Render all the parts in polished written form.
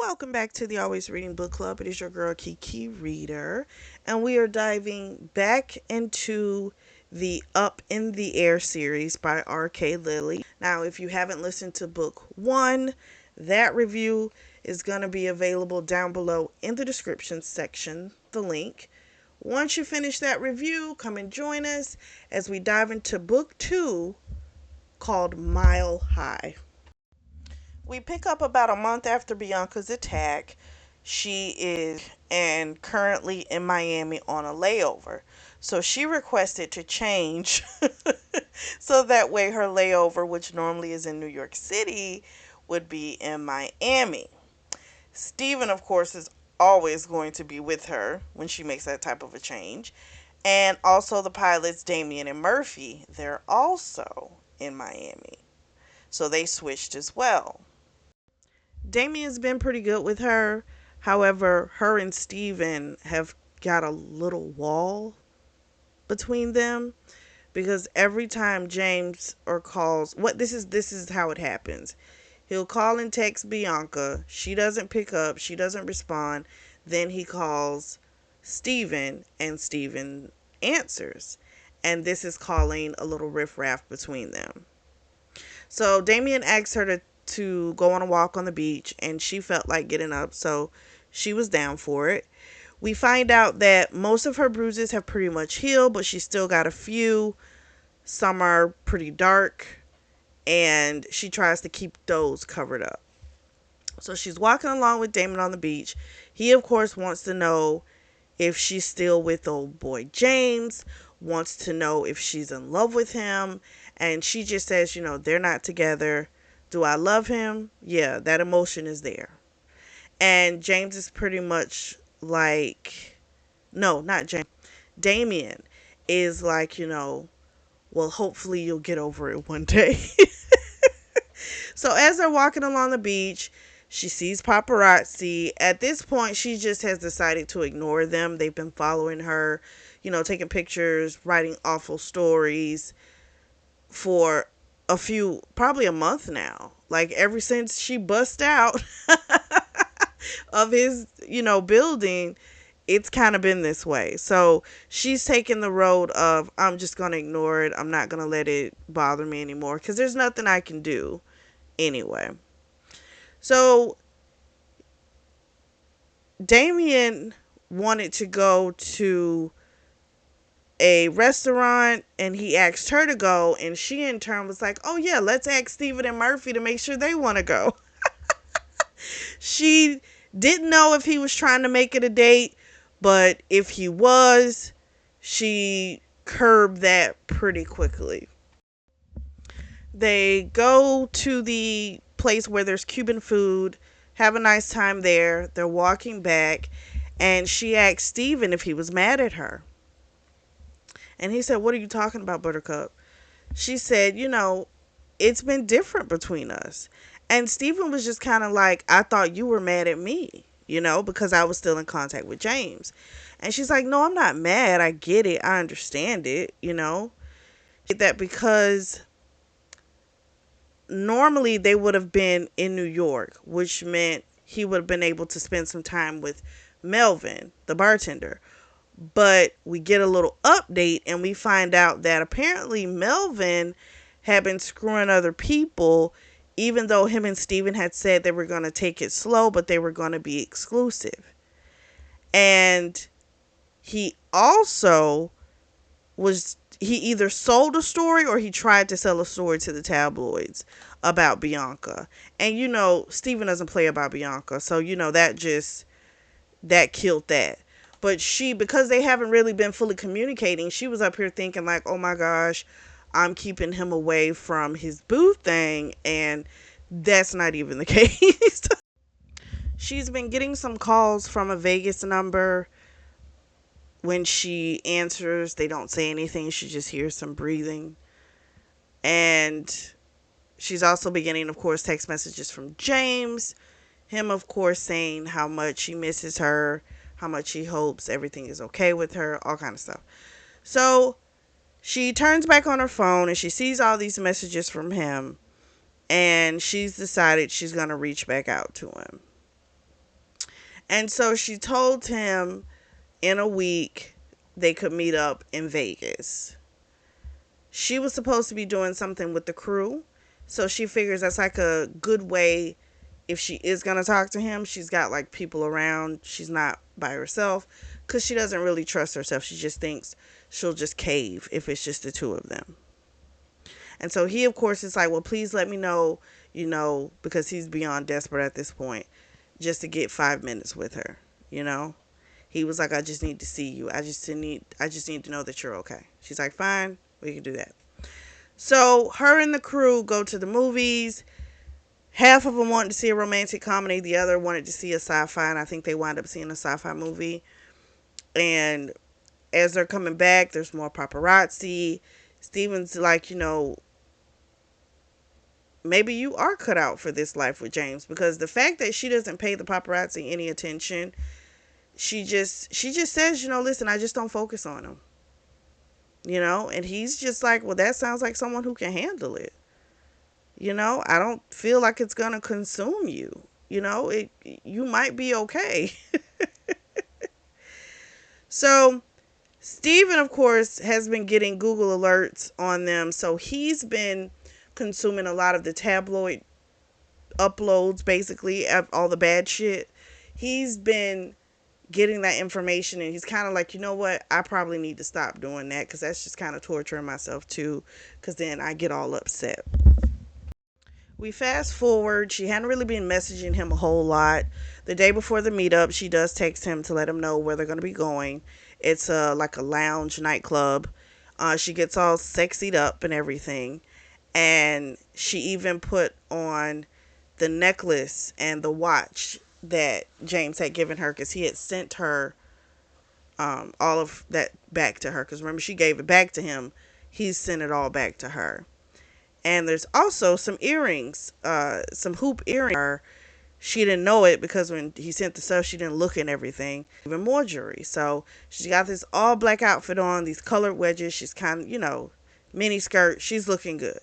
Welcome back to the Always Reading Book Club. It is your girl Kiki Reader, and we are diving back into the Up in the Air series by R.K. Lilley. Now, if you haven't listened to book one, that review is going to be available down below in the description section, the link. Once you finish that review, come and join us as we dive into book two called Mile High. We pick up about a month after Bianca's attack. She is and currently in Miami on a layover. So she requested to change so that way her layover, which normally is in New York City, would be in Miami. Steven, of course, is always going to be with her when she makes that type of a change. And also the pilots, Damien and Murphy, they're also in Miami. So they switched as well. Damien's been pretty good with her. However, her and Steven have got a little wall between them because every time James or calls, this is how it happens. He'll call and text Bianca. She doesn't pick up. She doesn't respond. Then he calls Steven and Steven answers. And this is calling a little riffraff between them. So Damien asked her to go on a walk on the beach, and she felt like getting up, so she was down for it. We find out that most of her bruises have pretty much healed, but she's still got a few. Some are pretty dark, and she tries to keep those covered up. So she's walking along with Damon on the beach. He, of course, wants to know if she's still with old boy James, wants to know if she's in love with him, and she just says, they're not together. Do I love him? Yeah, that emotion is there. And James is pretty much like, no, not James. Damien is like, well, hopefully you'll get over it one day. So as they're walking along the beach, she sees paparazzi. At this point, she just has decided to ignore them. They've been following her, taking pictures, writing awful stories for probably a month now. Like ever since she bust out of his, building, it's kind of been this way. So she's taking the road of, I'm just going to ignore it. I'm not going to let it bother me anymore because there's nothing I can do anyway. So Damien wanted to go to a restaurant and he asked her to go, and she in turn was like, oh yeah, let's ask Steven and Murphy to make sure they want to go. She didn't know if he was trying to make it a date, but if he was, she curbed that pretty quickly. They go to the place where there's Cuban food, have a nice time there. They're walking back, and she asked Steven if he was mad at her. And he said, what are you talking about, Buttercup? She said, it's been different between us. And Steven was just kind of like, I thought you were mad at me, because I was still in contact with James. And she's like, no, I'm not mad. I get it. I understand it, That because normally they would have been in New York, which meant he would have been able to spend some time with Melvin, the bartender. But we get a little update and we find out that apparently Melvin had been screwing other people, even though him and Steven had said they were going to take it slow, but they were going to be exclusive. And he also he either sold a story or he tried to sell a story to the tabloids about Bianca. And Steven doesn't play about Bianca, so that killed that. But because they haven't really been fully communicating, she was up here thinking like, oh my gosh, I'm keeping him away from his boo thing. And that's not even the case. She's been getting some calls from a Vegas number. When she answers, they don't say anything. She just hears some breathing. And she's also beginning, of course, text messages from James. Him, of course, saying how much he misses her, how much he hopes everything is okay with her, all kind of stuff. So she turns back on her phone and she sees all these messages from him, and she's decided she's going to reach back out to him. And so she told him in a week they could meet up in Vegas. She was supposed to be doing something with the crew. So she figures that's like a good way if she is going to talk to him. She's got like people around. She's not by herself because she doesn't really trust herself. She just thinks she'll just cave if it's just the two of them. And so he, of course, is like, well, please let me know, because he's beyond desperate at this point, just to get 5 minutes with her, you know? He was like, I just need to see you. I just need to know that you're okay. She's like, fine, we can do that. So her and the crew go to the movies. Half of them wanted to see a romantic comedy. The other wanted to see a sci-fi, and I think they wound up seeing a sci-fi movie. And as they're coming back, there's more paparazzi. Steven's like, maybe you are cut out for this life with James, because the fact that she doesn't pay the paparazzi any attention, she just says, listen, I just don't focus on him. And he's just like, well, that sounds like someone who can handle it. I don't feel like it's going to consume you. You might be okay. So Steven, of course, has been getting Google alerts on them. So he's been consuming a lot of the tabloid uploads, basically, of all the bad shit. He's been getting that information, and he's kind of like, you know what? I probably need to stop doing that, because that's just kind of torturing myself too, because then I get all upset. We fast forward. She hadn't really been messaging him a whole lot. The day before the meetup, she does text him to let him know where they're going to be going. It's like a lounge nightclub. She gets all sexied up and everything. And she even put on the necklace and the watch that James had given her, because he had sent her all of that back to her. Because remember, she gave it back to him. He sent it all back to her. And there's also some earrings, some hoop earrings. She didn't know it because when he sent the stuff, she didn't look and everything. Even more jewelry. So she got this all black outfit on, these colored wedges. She's kind of, mini skirt. She's looking good.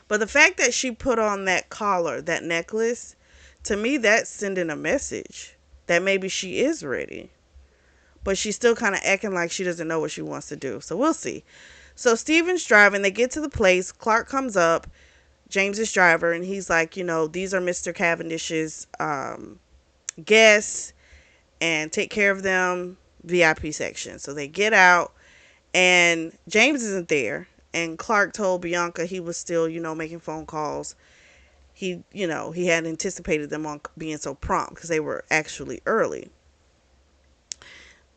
But the fact that she put on that collar, that necklace, to me, that's sending a message that maybe she is ready. But she's still kind of acting like she doesn't know what she wants to do. So we'll see. So Steven's driving. They get to the place. Clark comes up, James's driver, and he's like, these are Mr. Cavendish's guests, and take care of them, VIP section. So they get out, and James isn't there. And Clark told Bianca he was still, making phone calls. He had anticipated them on being so prompt because they were actually early.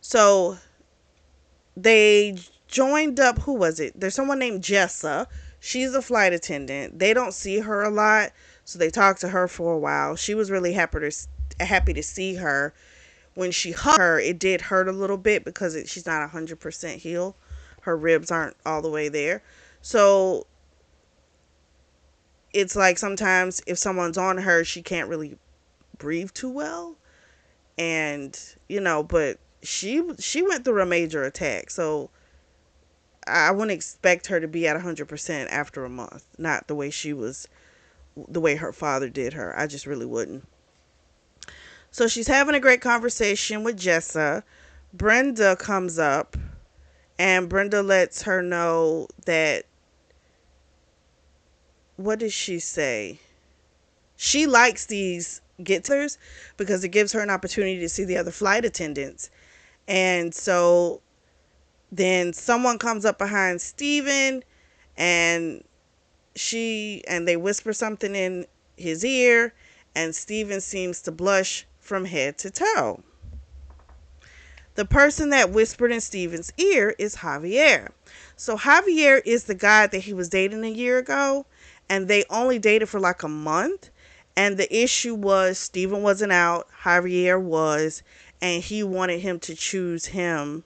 So they joined up. Who was it? There's someone named Jessa. She's a flight attendant. They don't see her a lot, so they talked to her for a while. She was really happy to see her. When she hugged her, it did hurt a little bit because she's not 100% healed. Her ribs aren't all the way there. So it's like sometimes if someone's on her, she can't really breathe too well. And, but she went through a major attack. So I wouldn't expect her to be at 100% after a month. Not the way her father did her. I just really wouldn't. So she's having a great conversation with Jessa. Brenda comes up, and Brenda lets her know that, what does she say? She likes these get-togethers because it gives her an opportunity to see the other flight attendants. And so then someone comes up behind Steven, and they whisper something in his ear, and Steven seems to blush from head to toe. The person that whispered in Steven's ear is Javier. So Javier is the guy that he was dating a year ago, and they only dated for like a month. And the issue was Steven wasn't out, Javier was, and he wanted him to choose him,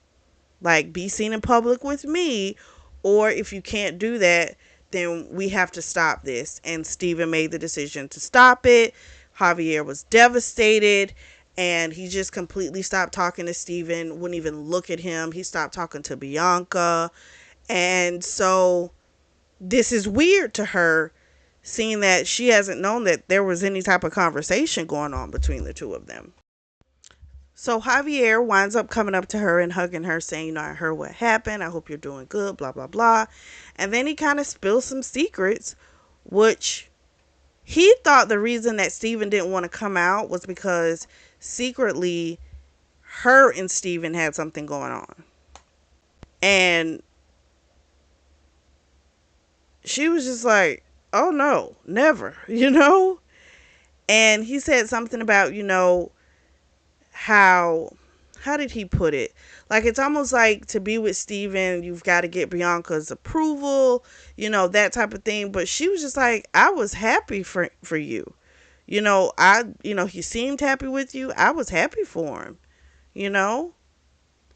like, be seen in public with me, or if you can't do that, then we have to stop this. And Steven made the decision to stop it. Javier was devastated, and he just completely stopped talking to Steven, wouldn't even look at him. He stopped talking to Bianca. And so this is weird to her, seeing that she hasn't known that there was any type of conversation going on between the two of them. So Javier winds up coming up to her and hugging her, saying, you know, I heard what happened. I hope you're doing good, blah, blah, blah. And then he kind of spills some secrets, which he thought the reason that Steven didn't want to come out was because secretly her and Steven had something going on. And she was just like, oh no, never, you know? And he said something about, you know, how did he put it? Like, it's almost like to be with Steven, you've got to get Bianca's approval, you know, that type of thing. But she was just like, I was happy for you. You know, he seemed happy with you. I was happy for him, you know?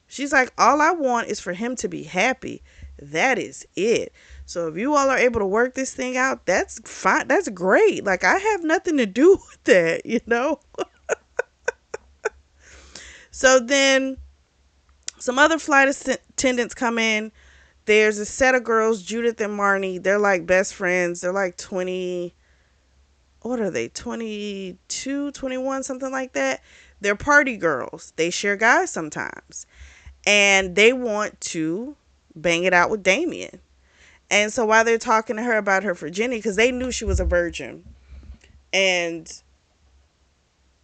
She's like, all I want is for him to be happy. That is it. So if you all are able to work this thing out, that's fine. That's great. Like, I have nothing to do with that, you know? So then some other flight attendants come in. There's a set of girls, Judith and Marnie. They're like best friends. They're like 20, what are they, 22, 21, something like that. They're party girls. They share guys sometimes. And they want to bang it out with Damien. And so while they're talking to her about her virginity, because they knew she was a virgin, and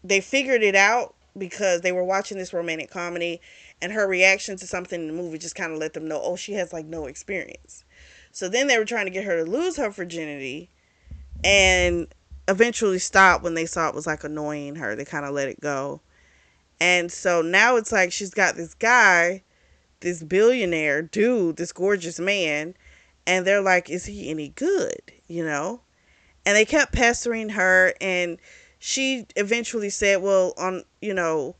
they figured it out because they were watching this romantic comedy, and her reaction to something in the movie just kind of let them know, oh, she has like no experience. So then they were trying to get her to lose her virginity, and eventually stopped when they saw it was like annoying her. They kind of let it go. And so now it's like she's got this guy, this billionaire dude, this gorgeous man, and they're like, is he any good, you know? And they kept pestering her, and she eventually said, well, on, you know,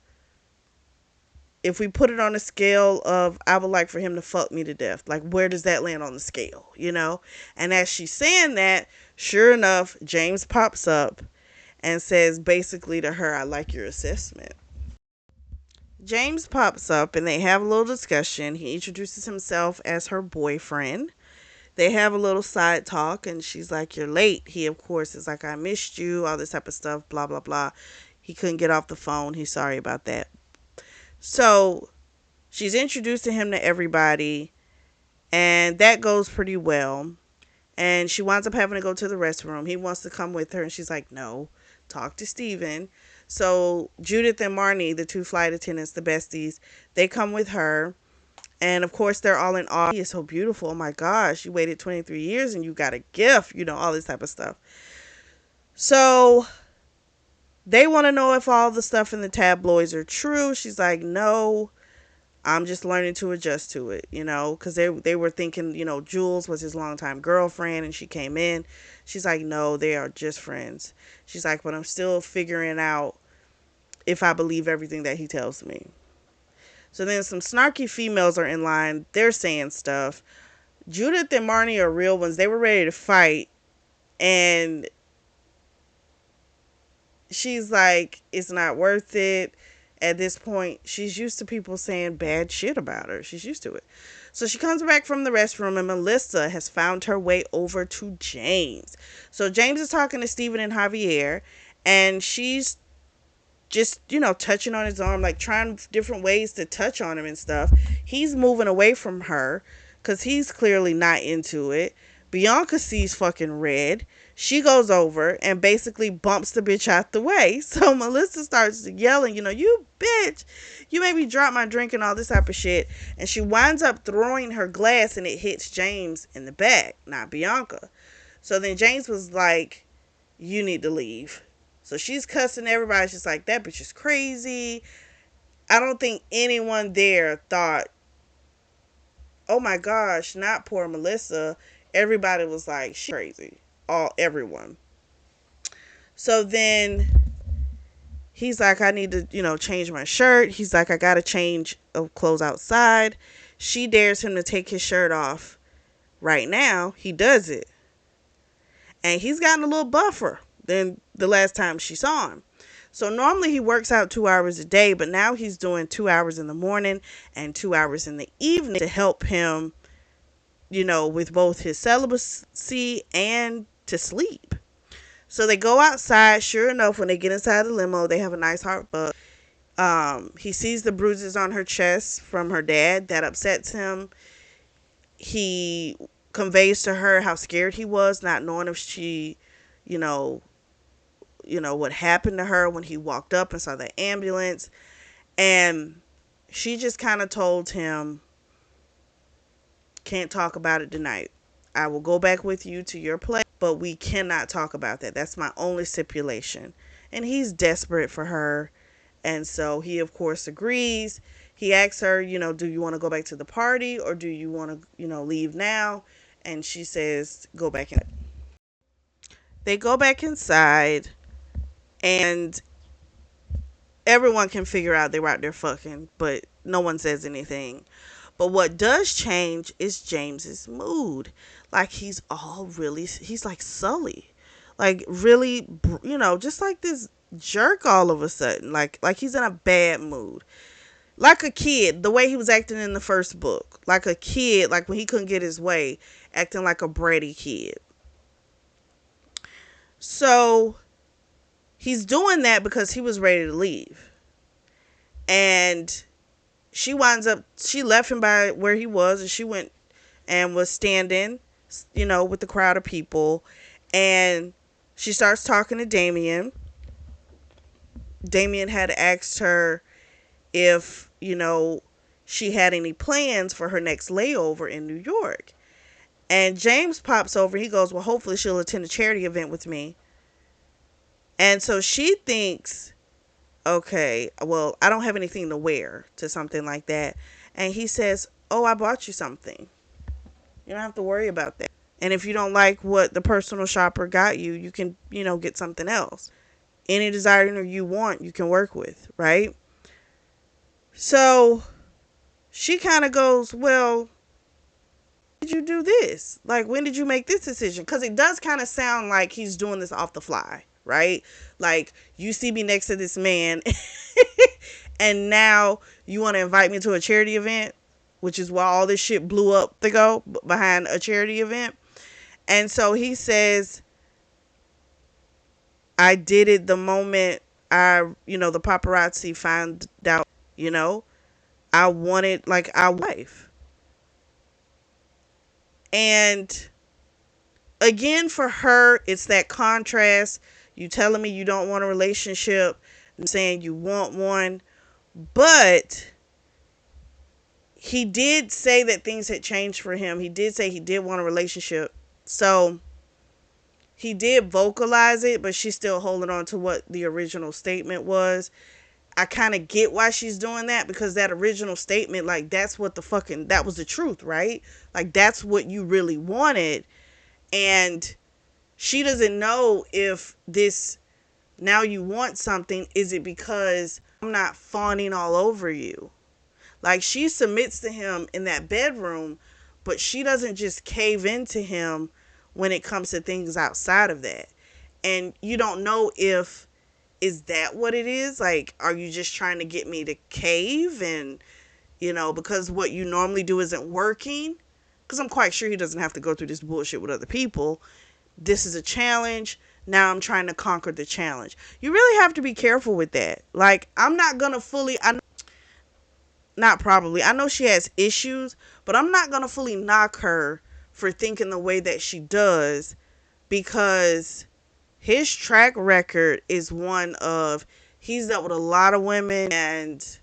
if we put it on a scale of, I would like for him to fuck me to death, like, where does that land on the scale, you know? And as she's saying that, sure enough, James pops up and says basically to her, I like your assessment. James pops up and they have a little discussion. He introduces himself as her boyfriend. They have a little side talk, and she's like, you're late. He, of course, is like, I missed you, all this type of stuff, blah, blah, blah. He couldn't get off the phone. He's sorry about that. So she's introducing him to everybody, and that goes pretty well. And she winds up having to go to the restroom. He wants to come with her, and she's like, no, talk to Steven. So Judith and Marnie, the two flight attendants, the besties, they come with her. And of course, they're all in awe. He is so beautiful. Oh my gosh, you waited 23 years and you got a gift, you know, all this type of stuff. So they want to know if all the stuff in the tabloids are true. She's like, no, I'm just learning to adjust to it, you know, because they were thinking, you know, Jules was his longtime girlfriend and she came in. She's like, no, they are just friends. She's like, but I'm still figuring out if I believe everything that he tells me. So then some snarky females are in line. They're saying stuff. Judith and Marnie are real ones. They were ready to fight. And she's like, it's not worth it. At this point, she's used to people saying bad shit about her. She's used to it. So she comes back from the restroom, and Melissa has found her way over to James. So James is talking to Steven and Javier, and she's just, you know, touching on his arm, like trying different ways to touch on him and stuff. He's moving away from her because he's clearly not into it. Bianca sees fucking red. She goes over and basically bumps the bitch out the way. So Melissa starts yelling, you know, you bitch, you made me drop my drink and all this type of shit. And she winds up throwing her glass and it hits James in the back, not Bianca. So then James was like, you need to leave. So she's cussing everybody. She's like, that bitch is crazy. I don't think anyone there thought, oh my gosh, not poor Melissa. Everybody was like, she's crazy. Everyone. So then he's like, I need to, you know, change my shirt. He's like, I got to change of clothes outside. She dares him to take his shirt off. Right now, he does it. And he's gotten a little buffer than the last time she saw him. So normally he works out 2 hours a day, but now he's doing 2 hours in the morning and 2 hours in the evening to help him, you know, with both his celibacy and to sleep. So they go outside. Sure enough, when they get inside the limo, they have a nice hot bug. He sees the bruises on her chest from her dad. That upsets him. He conveys to her how scared he was, not knowing if she, you know, what happened to her when he walked up and saw the ambulance. And she just kind of told him, can't talk about it tonight. I will go back with you to your place, but we cannot talk about that. That's my only stipulation. And he's desperate for her. And so he, of course, agrees. He asks her, do you want to go back to the party or do you want to, leave now? And she says, go back in. They go back inside and everyone can figure out they were out there fucking, but no one says anything. But what does change is James's mood. Like he's like Sully. Like really, just like this jerk all of a sudden. Like he's in a bad mood. Like a kid, the way he was acting in the first book. Like a kid, like when he couldn't get his way, acting like a bratty kid. So he's doing that because he was ready to leave. And she left him by where he was and she went and was standing, with the crowd of people. And she starts talking to Damien. Damien had asked her if, she had any plans for her next layover in New York. And James pops over. He goes, well, hopefully she'll attend a charity event with me. And so she thinks, okay, well, I don't have anything to wear to something like that. And he says, oh, I bought you something. You don't have to worry about that. And if you don't like what the personal shopper got you, you can, get something else. Any designer you want, you can work with, right? So she kind of goes, well, did you do this? Like, when did you make this decision? Because it does kind of sound like he's doing this off the fly, right? Like, you see me next to this man and now you want to invite me to a charity event, which is why all this shit blew up to go behind a charity event. And so he says, I did it the moment the paparazzi found out, I wanted like our wife. And again, for her, it's that contrast. You telling me you don't want a relationship, and saying you want one. But he did say that things had changed for him. He did say he did want a relationship. So he did vocalize it, but she's still holding on to what the original statement was. I kind of get why she's doing that, because that original statement, like, that was the truth, right? Like, that's what you really wanted. And she doesn't know if this, now you want something, is it because I'm not fawning all over you? Like, she submits to him in that bedroom, but she doesn't just cave into him when it comes to things outside of that. And you don't know if, is that what it is? Like, are you just trying to get me to cave and, because what you normally do isn't working? Because I'm quite sure he doesn't have to go through this bullshit with other people. This is a challenge. Now I'm trying to conquer the challenge. You really have to be careful with that. Like, I'm not going to fully, not probably, I know she has issues, but I'm not going to fully knock her for thinking the way that she does, because his track record is one of, he's dealt with a lot of women and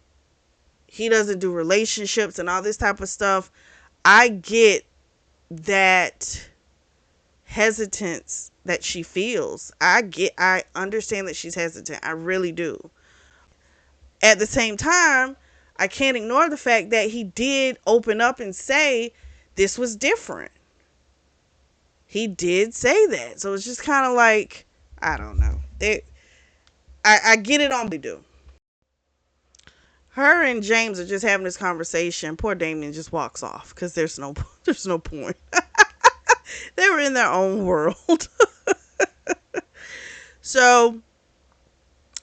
he doesn't do relationships and all this type of stuff. I get that hesitance that she feels. I understand that she's hesitant. I really do. At the same time, I can't ignore the fact that he did open up and say this was different. He did say that. So it's just kind of like, I don't know. I get it on. They do. Her and James are just having this conversation. Poor Damien just walks off because there's no point. They were in their own world. So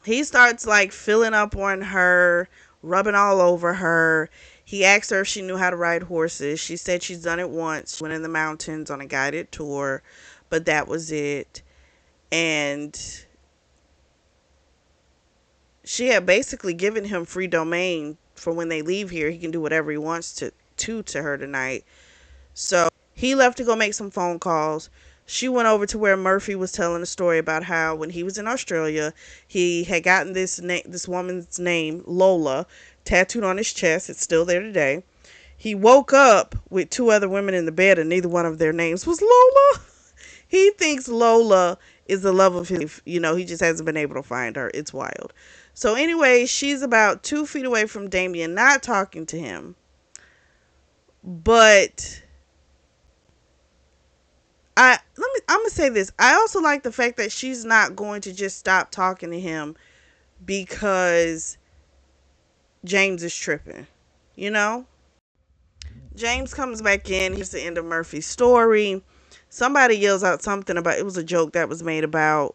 he starts like filling up on her, rubbing all over her. He asked her if she knew how to ride horses. She said she's done it once. She went in the mountains on a guided tour, but that was it. And she had basically given him free domain for when they leave here. He can do whatever he wants to her tonight. So he left to go make some phone calls. She went over to where Murphy was telling a story about how when he was in Australia, he had gotten this woman's name, Lola, tattooed on his chest. It's still there today. He woke up with two other women in the bed, and neither one of their names was Lola. He thinks Lola is the love of his life. He just hasn't been able to find her. It's wild. So anyway, she's about 2 feet away from Damien, not talking to him. But I'm gonna say this. I also like the fact that she's not going to just stop talking to him because James is tripping. You know? James comes back in. Here's the end of Murphy's story. Somebody yells out something about, it was a joke that was made about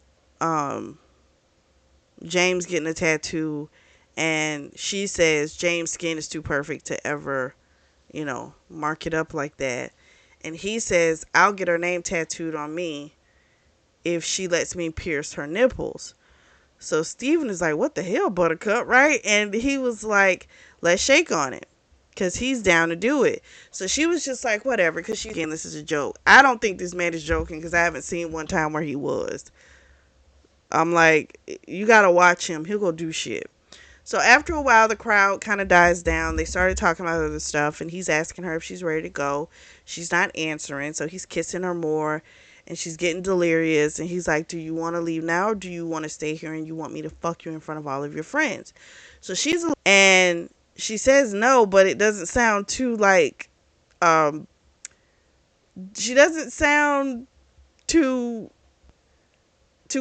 James getting a tattoo, and she says James' skin is too perfect to ever, mark it up like that. And he says, I'll get her name tattooed on me if she lets me pierce her nipples. So Steven is like, what the hell, Buttercup, right? And he was like, let's shake on it, because he's down to do it. So she was just like, whatever, because again, this is a joke. I don't think this man is joking, because I haven't seen one time where he was. I'm like, you got to watch him. He'll go do shit. So after a while, the crowd kind of dies down. They started talking about other stuff, and he's asking her if she's ready to go. She's not answering, so he's kissing her more, and she's getting delirious. And he's like, do you want to leave now, or do you want to stay here and you want me to fuck you in front of all of your friends? So and she says no, but it doesn't sound too like, she doesn't sound too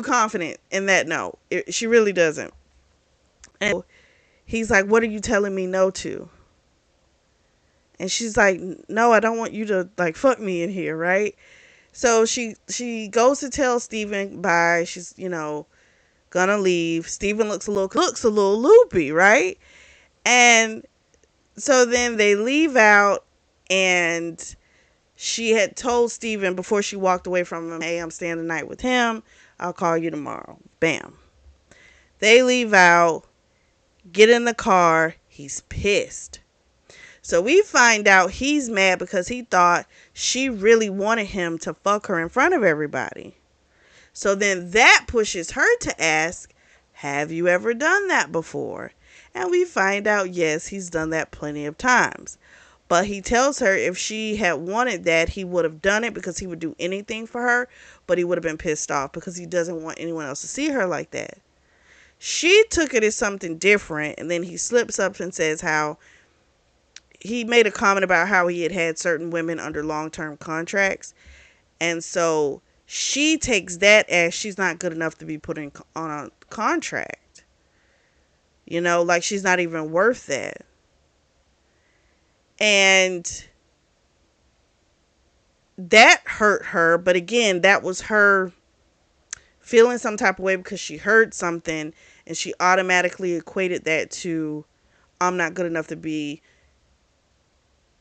confident in that no. She really doesn't. And he's like, what are you telling me no to? And she's like, no, I don't want you to like fuck me in here, right? So she goes to tell Steven bye. She's, gonna leave. Steven looks a little loopy, right? And so then they leave out, and she had told Steven before she walked away from him, hey, I'm staying the night with him. I'll call you tomorrow. Bam. They leave out, get in the car. He's pissed. So we find out he's mad because he thought she really wanted him to fuck her in front of everybody. So then that pushes her to ask, have you ever done that before? And we find out, yes, he's done that plenty of times. But he tells her if she had wanted that, he would have done it because he would do anything for her, but he would have been pissed off because he doesn't want anyone else to see her like that. She took it as something different, and then he slips up and says how he made a comment about how he had certain women under long-term contracts, and so she takes that as she's not good enough to be put on a contract. Like she's not even worth that. And that hurt her, but again, that was her feeling some type of way because she heard something, and she automatically equated that to, I'm not good enough to be,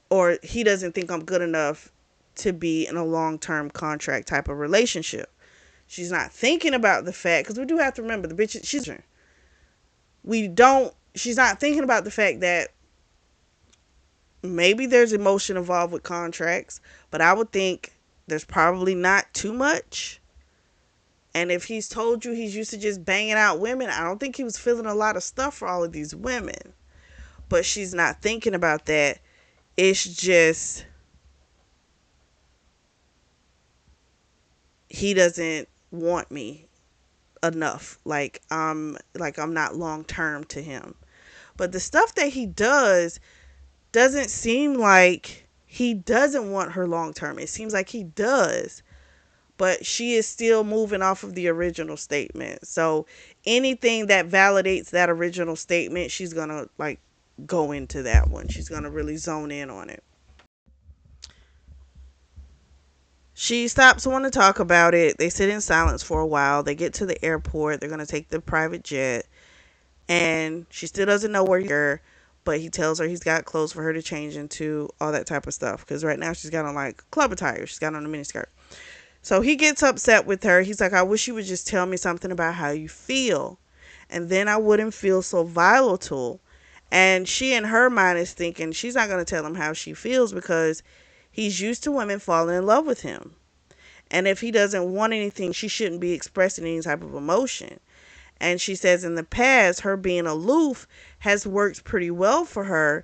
or he doesn't think I'm good enough to be in a long-term contract type of relationship. She's not thinking about the fact, because we do have to remember, the bitch, she's not thinking about the fact that maybe there's emotion involved with contracts, but I would think there's probably not too much. And if he's told you he's used to just banging out women, I don't think he was feeling a lot of stuff for all of these women. But she's not thinking about that. It's just, he doesn't want me enough. Like I'm not long term to him. But the stuff that he doesn't seem like he doesn't want her long term. It seems like he does. But she is still moving off of the original statement. So anything that validates that original statement, she's going to like go into that one. She's going to really zone in on it. She stops wanting to talk about it. They sit in silence for a while. They get to the airport. They're going to take the private jet. And she still doesn't know where he's, but he tells her he's got clothes for her to change into, all that type of stuff. Because right now she's got on like club attire. She's got on a miniskirt. So he gets upset with her. He's like, I wish you would just tell me something about how you feel. and then I wouldn't feel so volatile. And she in her mind is thinking she's not going to tell him how she feels because he's used to women falling in love with him. And if he doesn't want anything, she shouldn't be expressing any type of emotion. And she says in the past, her being aloof has worked pretty well for her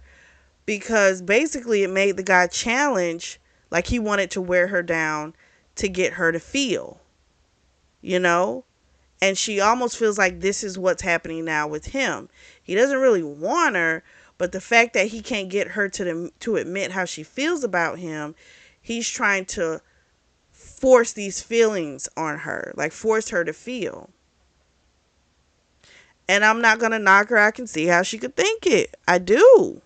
because basically it made the guy challenge, like he wanted to wear her down to get her to feel, you know? And she almost feels like this is what's happening now with him. He doesn't really want her, but the fact that he can't get her to admit how she feels about him, he's trying to force these feelings on her, like force her to feel. And I'm not going to knock her. I can see how she could think it. I do.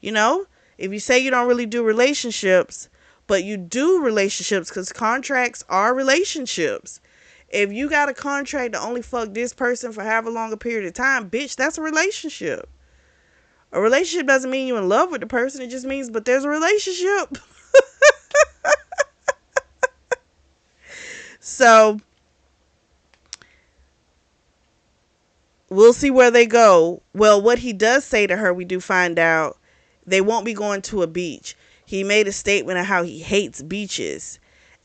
You know, if you say you don't really do relationships, but you do relationships because contracts are relationships. If you got a contract to only fuck this person for however long a period of time, bitch, that's a relationship. A relationship doesn't mean you're in love with the person. It just means, but there's a relationship. So we'll see where they go. Well, what he does say to her, we do find out they won't be going to a beach. He made a statement of how he hates beaches.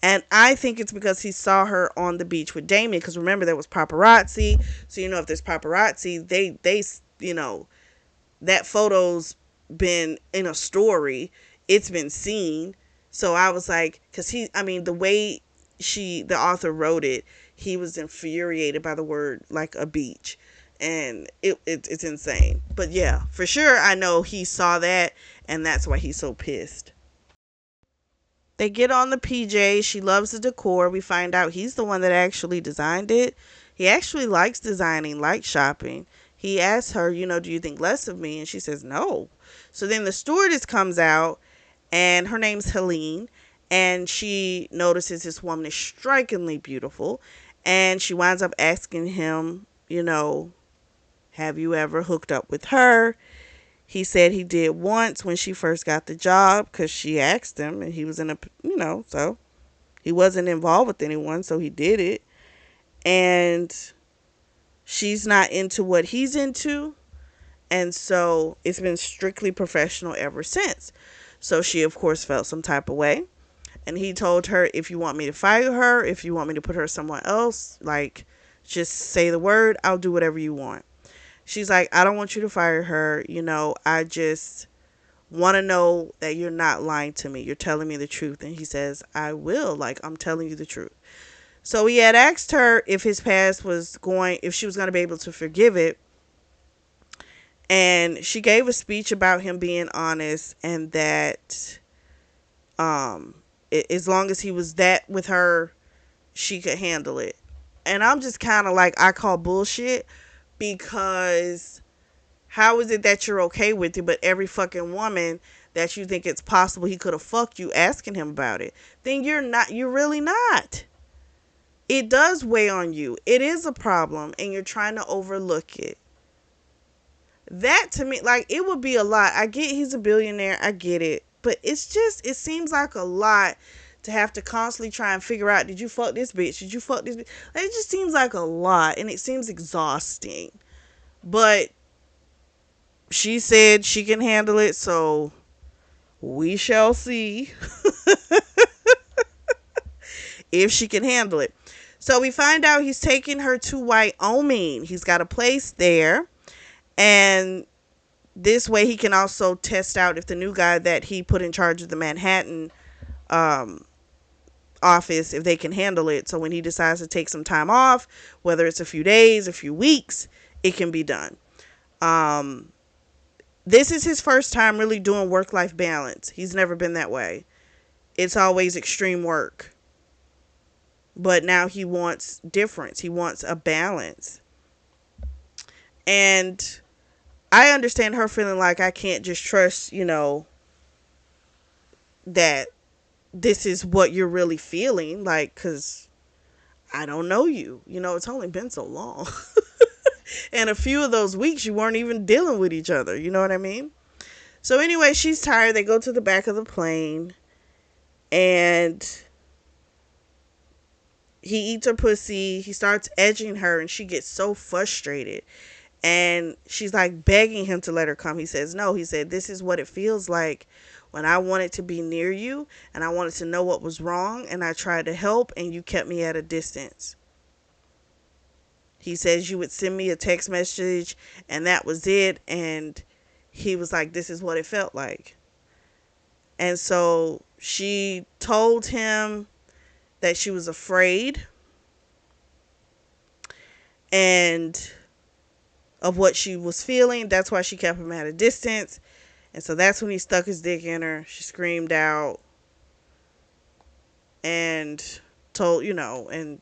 And I think it's because he saw her on the beach with Damien. Because remember, there was paparazzi. So, if there's paparazzi, they that photo's been in a story. It's been seen. So I was like, because the way the author wrote it, he was infuriated by the word, like, a beach. And it's insane. But yeah, for sure, I know he saw that, and that's why he's so pissed. They get on the PJ. She loves the decor. We find out he's the one that actually designed it. He actually likes designing, likes shopping. He asks her, do you think less of me? And she says, no. So then the stewardess comes out, and her name's Helene, and she notices this woman is strikingly beautiful, and she winds up asking him, have you ever hooked up with her? He said he did once when she first got the job because she asked him, and he was so he wasn't involved with anyone, so he did it. And she's not into what he's into, and so it's been strictly professional ever since. So she, of course, felt some type of way. And he told her, if you want me to fire her, if you want me to put her somewhere else, like, just say the word, I'll do whatever you want. She's like, I don't want you to fire her. I just want to know that you're not lying to me. You're telling me the truth. And he says, I will. Like, I'm telling you the truth. So he had asked her if his past if she was going to be able to forgive it. And she gave a speech about him being honest and that as long as he was that with her, she could handle it. And I'm just kind of like, I call bullshit, because how is it that you're okay with it, but every fucking woman that you think it's possible he could have fucked you asking him about it, then you're really not. It does weigh on you. It is a problem, and you're trying to overlook it. That, to me, like, it would be a lot. I get he's a billionaire. I get it. But it seems like a lot to have to constantly try and figure out, did you fuck this bitch? Did you fuck this bitch? Like, it just seems like a lot, and it seems exhausting. But she said she can handle it, so we shall see if she can handle it. So we find out he's taking her to Wyoming. He's got a place there, and this way he can also test out if the new guy that he put in charge of the Manhattan office, if they can handle it. So when he decides to take some time off, whether it's a few days, a few weeks, it can be done. This is his first time really doing work-life balance. He's never been that way. It's always extreme work. But now he wants difference. He wants a balance. And I understand her feeling like, I can't just trust, that this is what you're really feeling. Like, because I don't know you. It's only been so long. And a few of those weeks you weren't even dealing with each other. You know what I mean? So anyway, she's tired. They go to the back of the plane. And he eats her pussy. He starts edging her, and she gets so frustrated. And she's like begging him to let her come. He says no. He said, "This is what it feels like when I wanted to be near you and I wanted to know what was wrong and I tried to help and you kept me at a distance." He says you would send me a text message and that was it. And he was like, "This is what it felt like." And so she told him that she was afraid and of what she was feeling. That's why she kept him at a distance. And so that's when he stuck his dick in her. She screamed out and told, and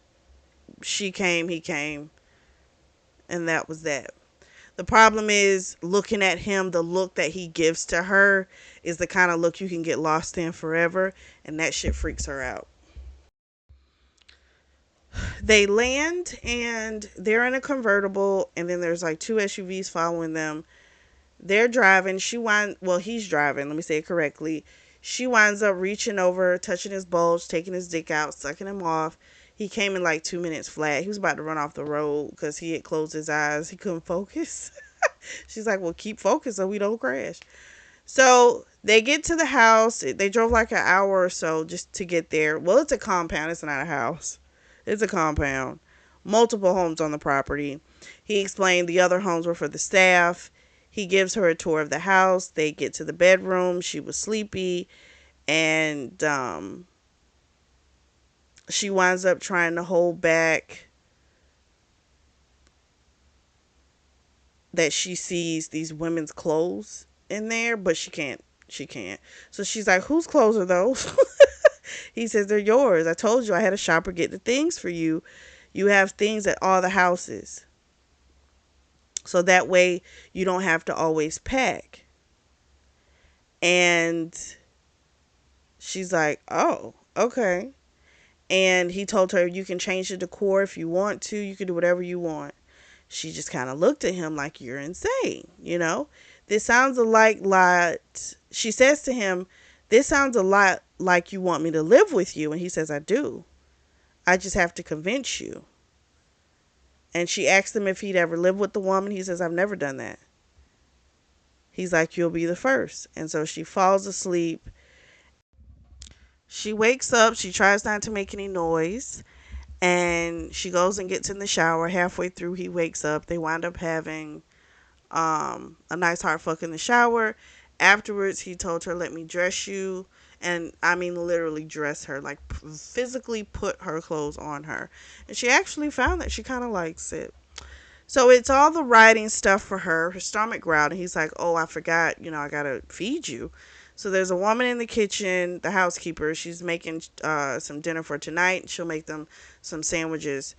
she came, he came, and that was that. The problem is looking at him, the look that he gives to her is the kind of look you can get lost in forever, and that shit freaks her out. They land and they're in a convertible, and then there's like two SUVs following them. They're driving. He's driving. Let me say it correctly. She winds up reaching over, touching his bulge, taking his dick out, sucking him off. He came in like 2 minutes flat. He was about to run off the road because he had closed his eyes. He couldn't focus. She's like, "Well, keep focused so we don't crash." So they get to the house. They drove like an hour or so just to get there. Well, it's a compound. It's not a house. It's a compound. Multiple homes on the property. He explained the other homes were for the staff. He gives her a tour of the house. They get to the bedroom. She was sleepy. And she winds up trying to hold back that she sees these women's clothes in there, but she can't. She can't. So she's like, "Whose clothes are those?" He says, "They're yours. I told you I had a shopper get the things for you. You have things at all the houses. So that way you don't have to always pack." And she's like, "Oh, okay." And he told her, "You can change the decor if you want to. You can do whatever you want." She just kind of looked at him like, "You're insane. This sounds a lot." She says to him, "This sounds a lot like you want me to live with you." And he says, "I do. I just have to convince you." And she asked him if he'd ever lived with the woman. He says, "I've never done that." He's like, "You'll be the first." And so she falls asleep. She wakes up. She tries not to make any noise. And she goes and gets in the shower. Halfway through, he wakes up. They wind up having a nice hard fuck in the shower. Afterwards, he told her, "Let me dress you." And I mean, literally dress her, like physically put her clothes on her. And she actually found that she kind of likes it. So it's all the writing stuff for her. Her stomach growled, and he's like, "Oh, I forgot. I gotta feed you." So there's a woman in the kitchen, the housekeeper. She's making some dinner for tonight. She'll make them some sandwiches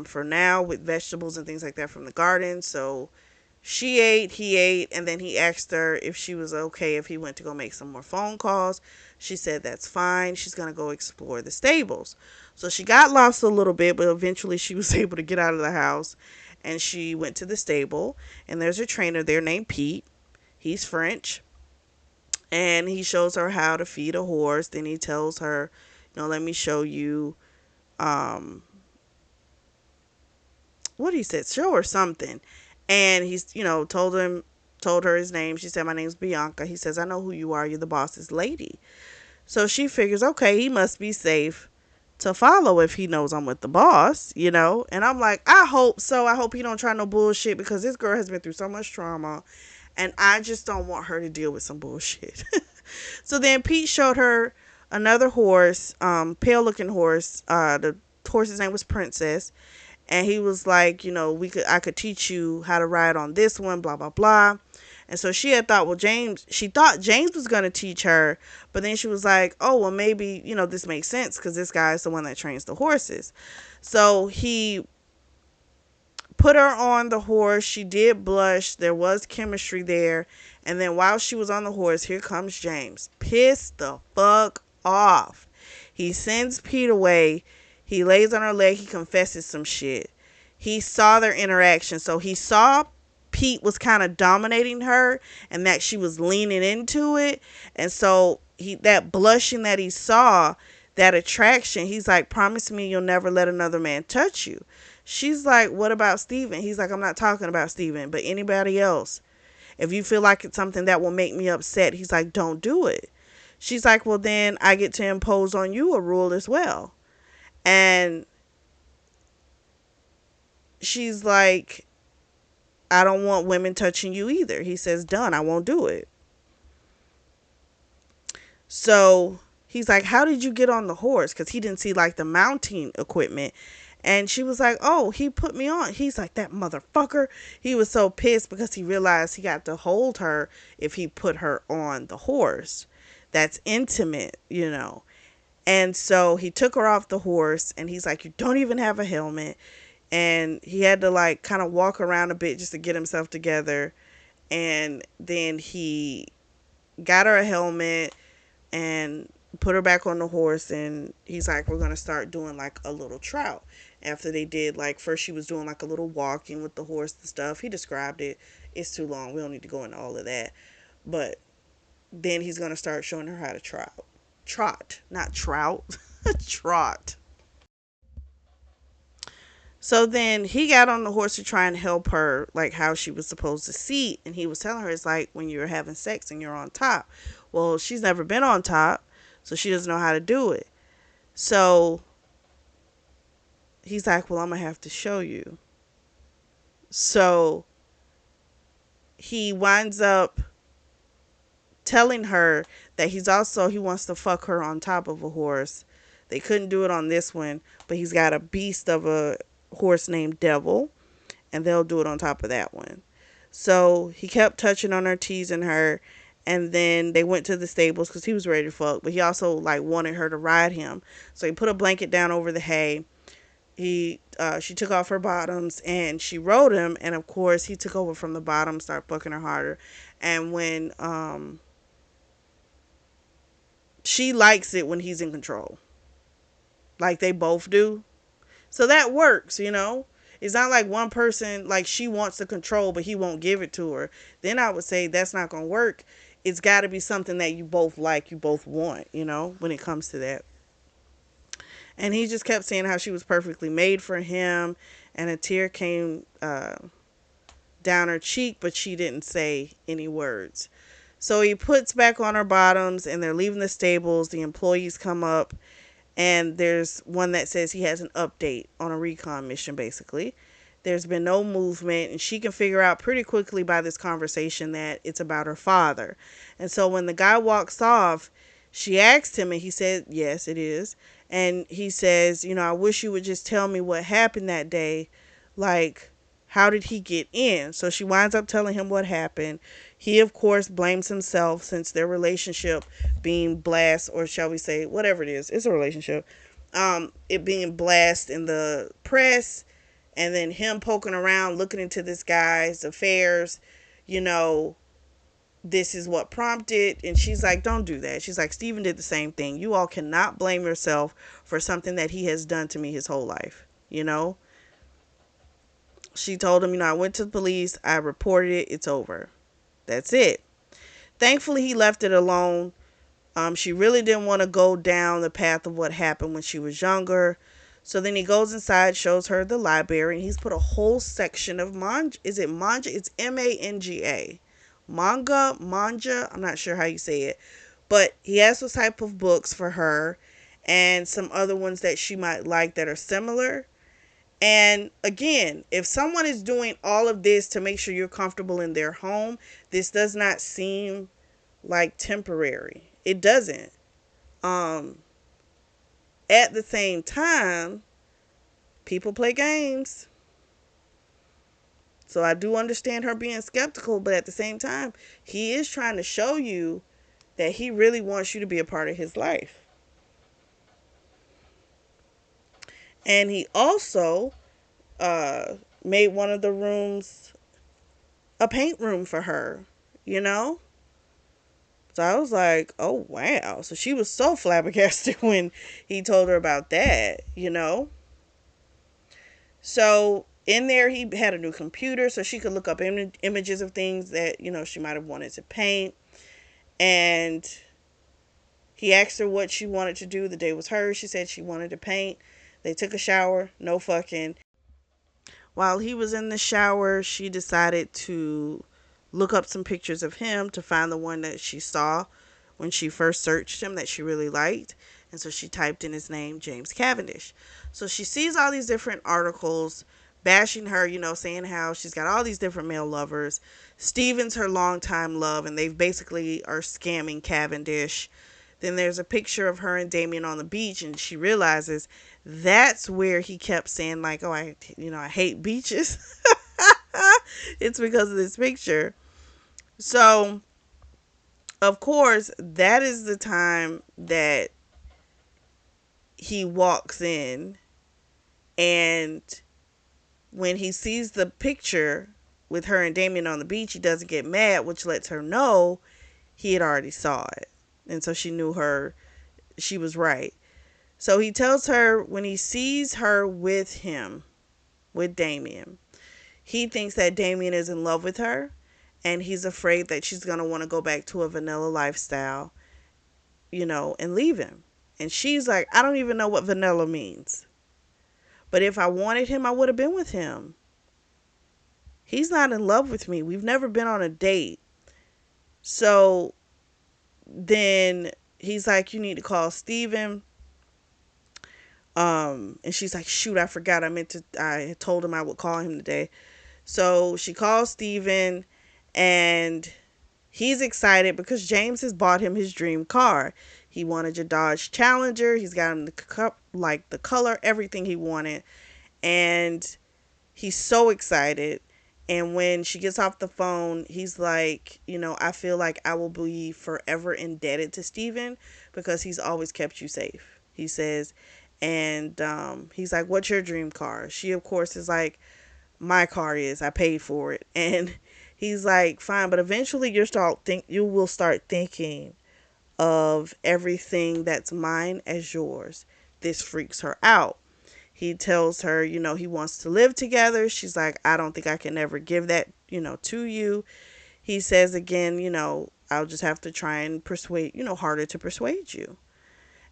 for now with vegetables and things like that from the garden. So she ate, he ate, and then he asked her if she was okay if he went to go make some more phone calls. She said that's fine. She's going to go explore the stables. So she got lost a little bit, but eventually she was able to get out of the house. And she went to the stable, and there's a trainer there named Pete. He's French. And he shows her how to feed a horse. Then he tells her, "Let me show you, um, what he said, show her something." And he's, told her his name. She said, "My name's Bianca." He says, "I know who you are. You're the boss's lady." So she figures, okay, he must be safe to follow if he knows I'm with the boss. And I'm like, I hope so. I hope he don't try no bullshit because this girl has been through so much trauma. And I just don't want her to deal with some bullshit. So then Pete showed her another horse, pale looking horse. The horse's name was Princess. And he was like, I could teach you how to ride on this one, blah, blah, blah. And so she had thought, she thought James was going to teach her. But then she was like, oh, well, maybe, this makes sense because this guy is the one that trains the horses. So he put her on the horse. She did blush. There was chemistry there. And then while she was on the horse, here comes James. Pissed the fuck off. He sends Pete away. He lays on her leg. He confesses some shit. He saw their interaction. So he saw Pete was kind of dominating her and that she was leaning into it. And so that blushing that he saw, that attraction. He's like, promise me you'll never let another man touch you. She's like, what about Steven? He's like, I'm not talking about Steven, but anybody else. If you feel like it's something that will make me upset, he's like, don't do it. She's like, well, then I get to impose on you a rule as well. And she's like, I don't want women touching you either. He says, done, I won't do it. So he's like, how did you get on the horse? Because he didn't see like the mounting equipment. And she was like, oh, he put me on. He's like, that motherfucker. He was so pissed because he realized he got to hold her if he put her on the horse. That's intimate, you know. And so he took her off the horse and he's like, you don't even have a helmet. And he had to like kind of walk around a bit just to get himself together. And then he got her a helmet and put her back on the horse, and he's like, we're going to start doing like a little trout. After they did, like, first she was doing like a little walking with the horse and stuff. He described it. It's too long. We don't need to go into all of that. But then he's going to start showing her how to trot, not trout. Trot. So then he got on the horse to try and help her, like how she was supposed to sit. And he was telling her, it's like when you're having sex and you're on top. Well, she's never been on top, so she doesn't know how to do it. So he's like, well, I'm going to have to show you. So he winds up telling her that he wants to fuck her on top of a horse. They couldn't do it on this one, but he's got a beast of a horse named Devil, and they'll do it on top of that one. So he kept touching on her, teasing her, and then they went to the stables because he was ready to fuck, but he also like wanted her to ride him. So he put a blanket down over the hay. She took off her bottoms and she rode him, and of course he took over from the bottom, started fucking her harder. And when she likes it when he's in control, like they both do. So that works, you know. It's not like one person, like she wants the control, but he won't give it to her. Then I would say that's not going to work. It's got to be something that you both like, you both want, you know, when it comes to that. And he just kept saying how she was perfectly made for him. And a tear came down her cheek, but she didn't say any words. So he puts back on her bottoms and they're leaving the stables. The employees come up, and there's one that says he has an update on a recon mission, basically. There's been no movement, and she can figure out pretty quickly by this conversation that it's about her father. And so when the guy walks off, she asked him, and he said, yes, it is. And he says, you know, I wish you would just tell me what happened that day. Like, how did he get in? So she winds up telling him what happened. He, of course, blames himself since their relationship being blast, or shall we say, whatever it is, it's a relationship. It being blast in the press, and then him poking around, looking into this guy's affairs, you know, this is what prompted. And she's like, don't do that. She's like, Steven did the same thing. You all cannot blame yourself for something that he has done to me his whole life, you know. She told him, you know, I went to the police, I reported it, it's over. That's it. Thankfully, he left it alone. She really didn't want to go down the path of what happened when she was younger. So then he goes inside, shows her the library, and he's put a whole section of manga. Is it manga? It's Manga. Manga. I'm not sure how you say it. But he has those type of books for her and some other ones that she might like that are similar. And again, if someone is doing all of this to make sure you're comfortable in their home, this does not seem like temporary. It doesn't. At the same time, people play games. So I do understand her being skeptical, but at the same time, he is trying to show you that he really wants you to be a part of his life. And he also made one of the rooms a paint room for her, you know? So I was like, oh, wow. So she was so flabbergasted when he told her about that, you know? So in there, he had a new computer so she could look up images of things that, you know, she might have wanted to paint. And He asked her what she wanted to do. The day was hers. She said she wanted to paint. They took a shower. No fucking. While he was in the shower, she decided to look up some pictures of him to find the one that she saw when she first searched him that she really liked. And so she typed in his name, James Cavendish. So she sees all these different articles bashing her, saying how she's got all these different male lovers. Steven's her longtime love, and they basically are scamming Cavendish. Then there's a picture of her and Damien on the beach, and she realizes that's where he kept saying, like, oh, I hate beaches. It's because of this picture. So, of course, that is the time that he walks in, and when he sees the picture with her and Damien on the beach, he doesn't get mad, which lets her know he had already saw it. And so she was right. So he tells her when he sees her with him, with Damien, he thinks that Damien is in love with her, and he's afraid that she's going to want to go back to a vanilla lifestyle, and leave him. And she's like, I don't even know what vanilla means. But if I wanted him, I would have been with him. He's not in love with me. We've never been on a date. So then he's like, you need to call Steven. And she's like, shoot, I forgot. I told him I would call him today. So she calls Steven, and he's excited because James has bought him his dream car. He wanted your Dodge Challenger. He's got him the color, everything he wanted. And he's so excited. And when she gets off the phone, he's like, I feel like I will be forever indebted to Steven because he's always kept you safe, he says. And he's like, what's your dream car? She, of course, is like, my car is. I paid for it. And he's like, fine, but eventually you will start thinking of everything that's mine as yours. This freaks her out. He tells her, he wants to live together. She's like, I don't think I can ever give that, to you. He says again, I'll just have to try and persuade, harder to persuade you.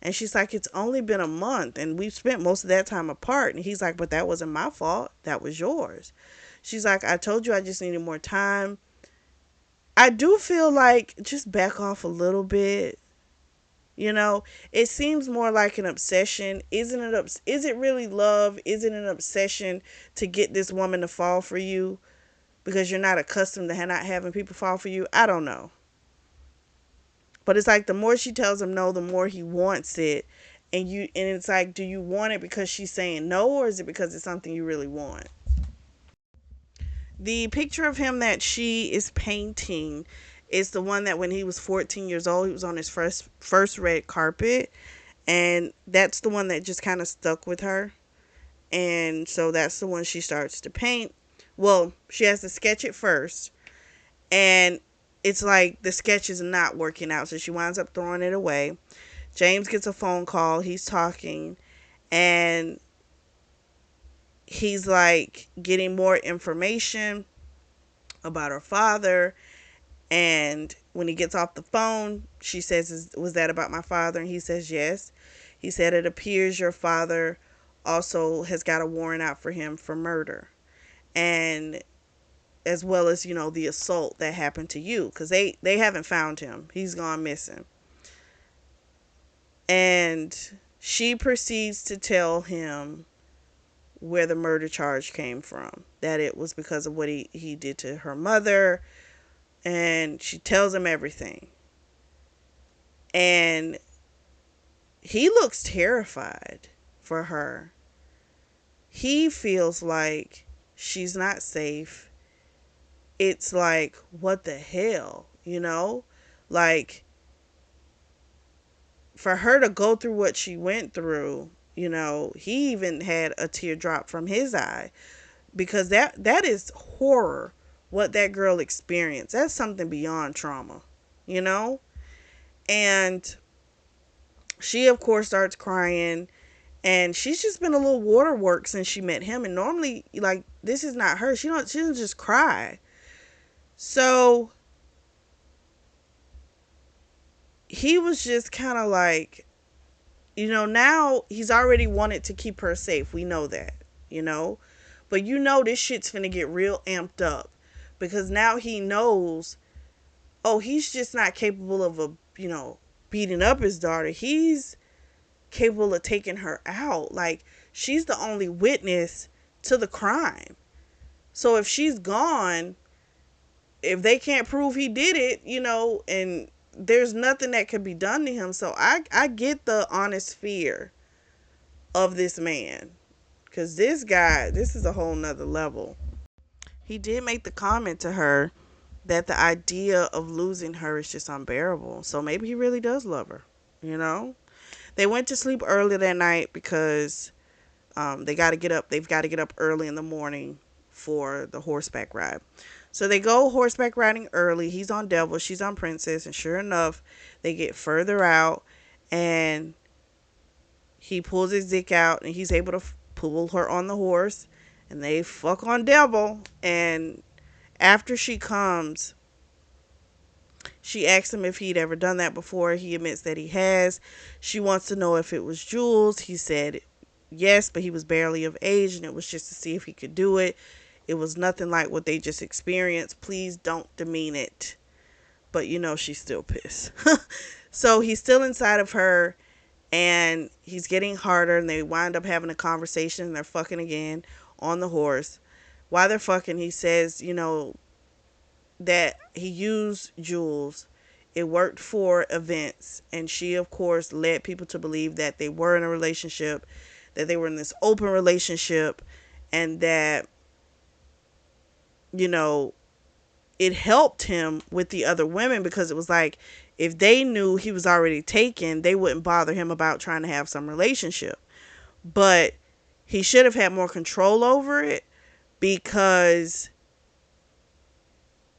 And she's like, it's only been a month and we've spent most of that time apart. And he's like, but that wasn't my fault. That was yours. She's like, I told you I just needed more time. I do feel like just back off a little bit. It seems more like an obsession. Is it really love? Is it an obsession to get this woman to fall for you because you're not accustomed to not having people fall for you? I don't know. But it's like the more she tells him no, the more he wants it. And it's like, do you want it because she's saying no, or is it because it's something you really want? The picture of him that she is painting is the one that when he was 14 years old, he was on his first red carpet. And that's the one that just kind of stuck with her. And so that's the one she starts to paint. Well, she has to sketch it first. And it's like the sketch is not working out. So she winds up throwing it away. James gets a phone call. He's talking. And he's like getting more information about her father. And when he gets off the phone, she says, was that about my father? And he says, yes. He said, it appears your father also has got a warrant out for him for murder. And as well as, the assault that happened to you. Because they haven't found him. He's gone missing. And she proceeds to tell him where the murder charge came from. That it was because of what he did to her mother. And she tells him everything. And he looks terrified for her. He feels like she's not safe. It's like, what the hell, Like, for her to go through what she went through, he even had a teardrop from his eye. Because that is horror, what that girl experienced. That's something beyond trauma, And she, of course, starts crying. And she's just been a little waterwork since she met him. And normally, like, this is not her. She doesn't just cry. So he was just kind of like, now he's already wanted to keep her safe. We know that, you know? But this shit's finna get real amped up because now he knows, oh, he's just not capable of beating up his daughter. He's capable of taking her out. Like, she's the only witness to the crime. So if she's gone, if they can't prove he did it, and there's nothing that can be done to him. So I get the honest fear of this man. Because this guy, this is a whole nother level. He did make the comment to her that the idea of losing her is just unbearable. So maybe he really does love her, you know? They went to sleep early that night because they got to get up. They've got to get up early in the morning for the horseback ride. So they go horseback riding early. He's on Devil, she's on Princess, and sure enough, they get further out, and he pulls his dick out, and he's able to pull her on the horse, and they fuck on Devil. And after she comes, she asks him if he'd ever done that before. He admits that he has. She wants to know if it was Jules. He said yes, but he was barely of age, and it was just to see if he could do it. It was nothing like what they just experienced. Please don't demean it. But she's still pissed. So he's still inside of her, and he's getting harder, and they wind up having a conversation, and they're fucking again on the horse. While they're fucking, he says, that he used Jules. It worked for events, and she, of course, led people to believe that they were in a relationship, that they were in this open relationship, and that, it helped him with the other women because it was like, if they knew he was already taken, they wouldn't bother him about trying to have some relationship. But he should have had more control over it because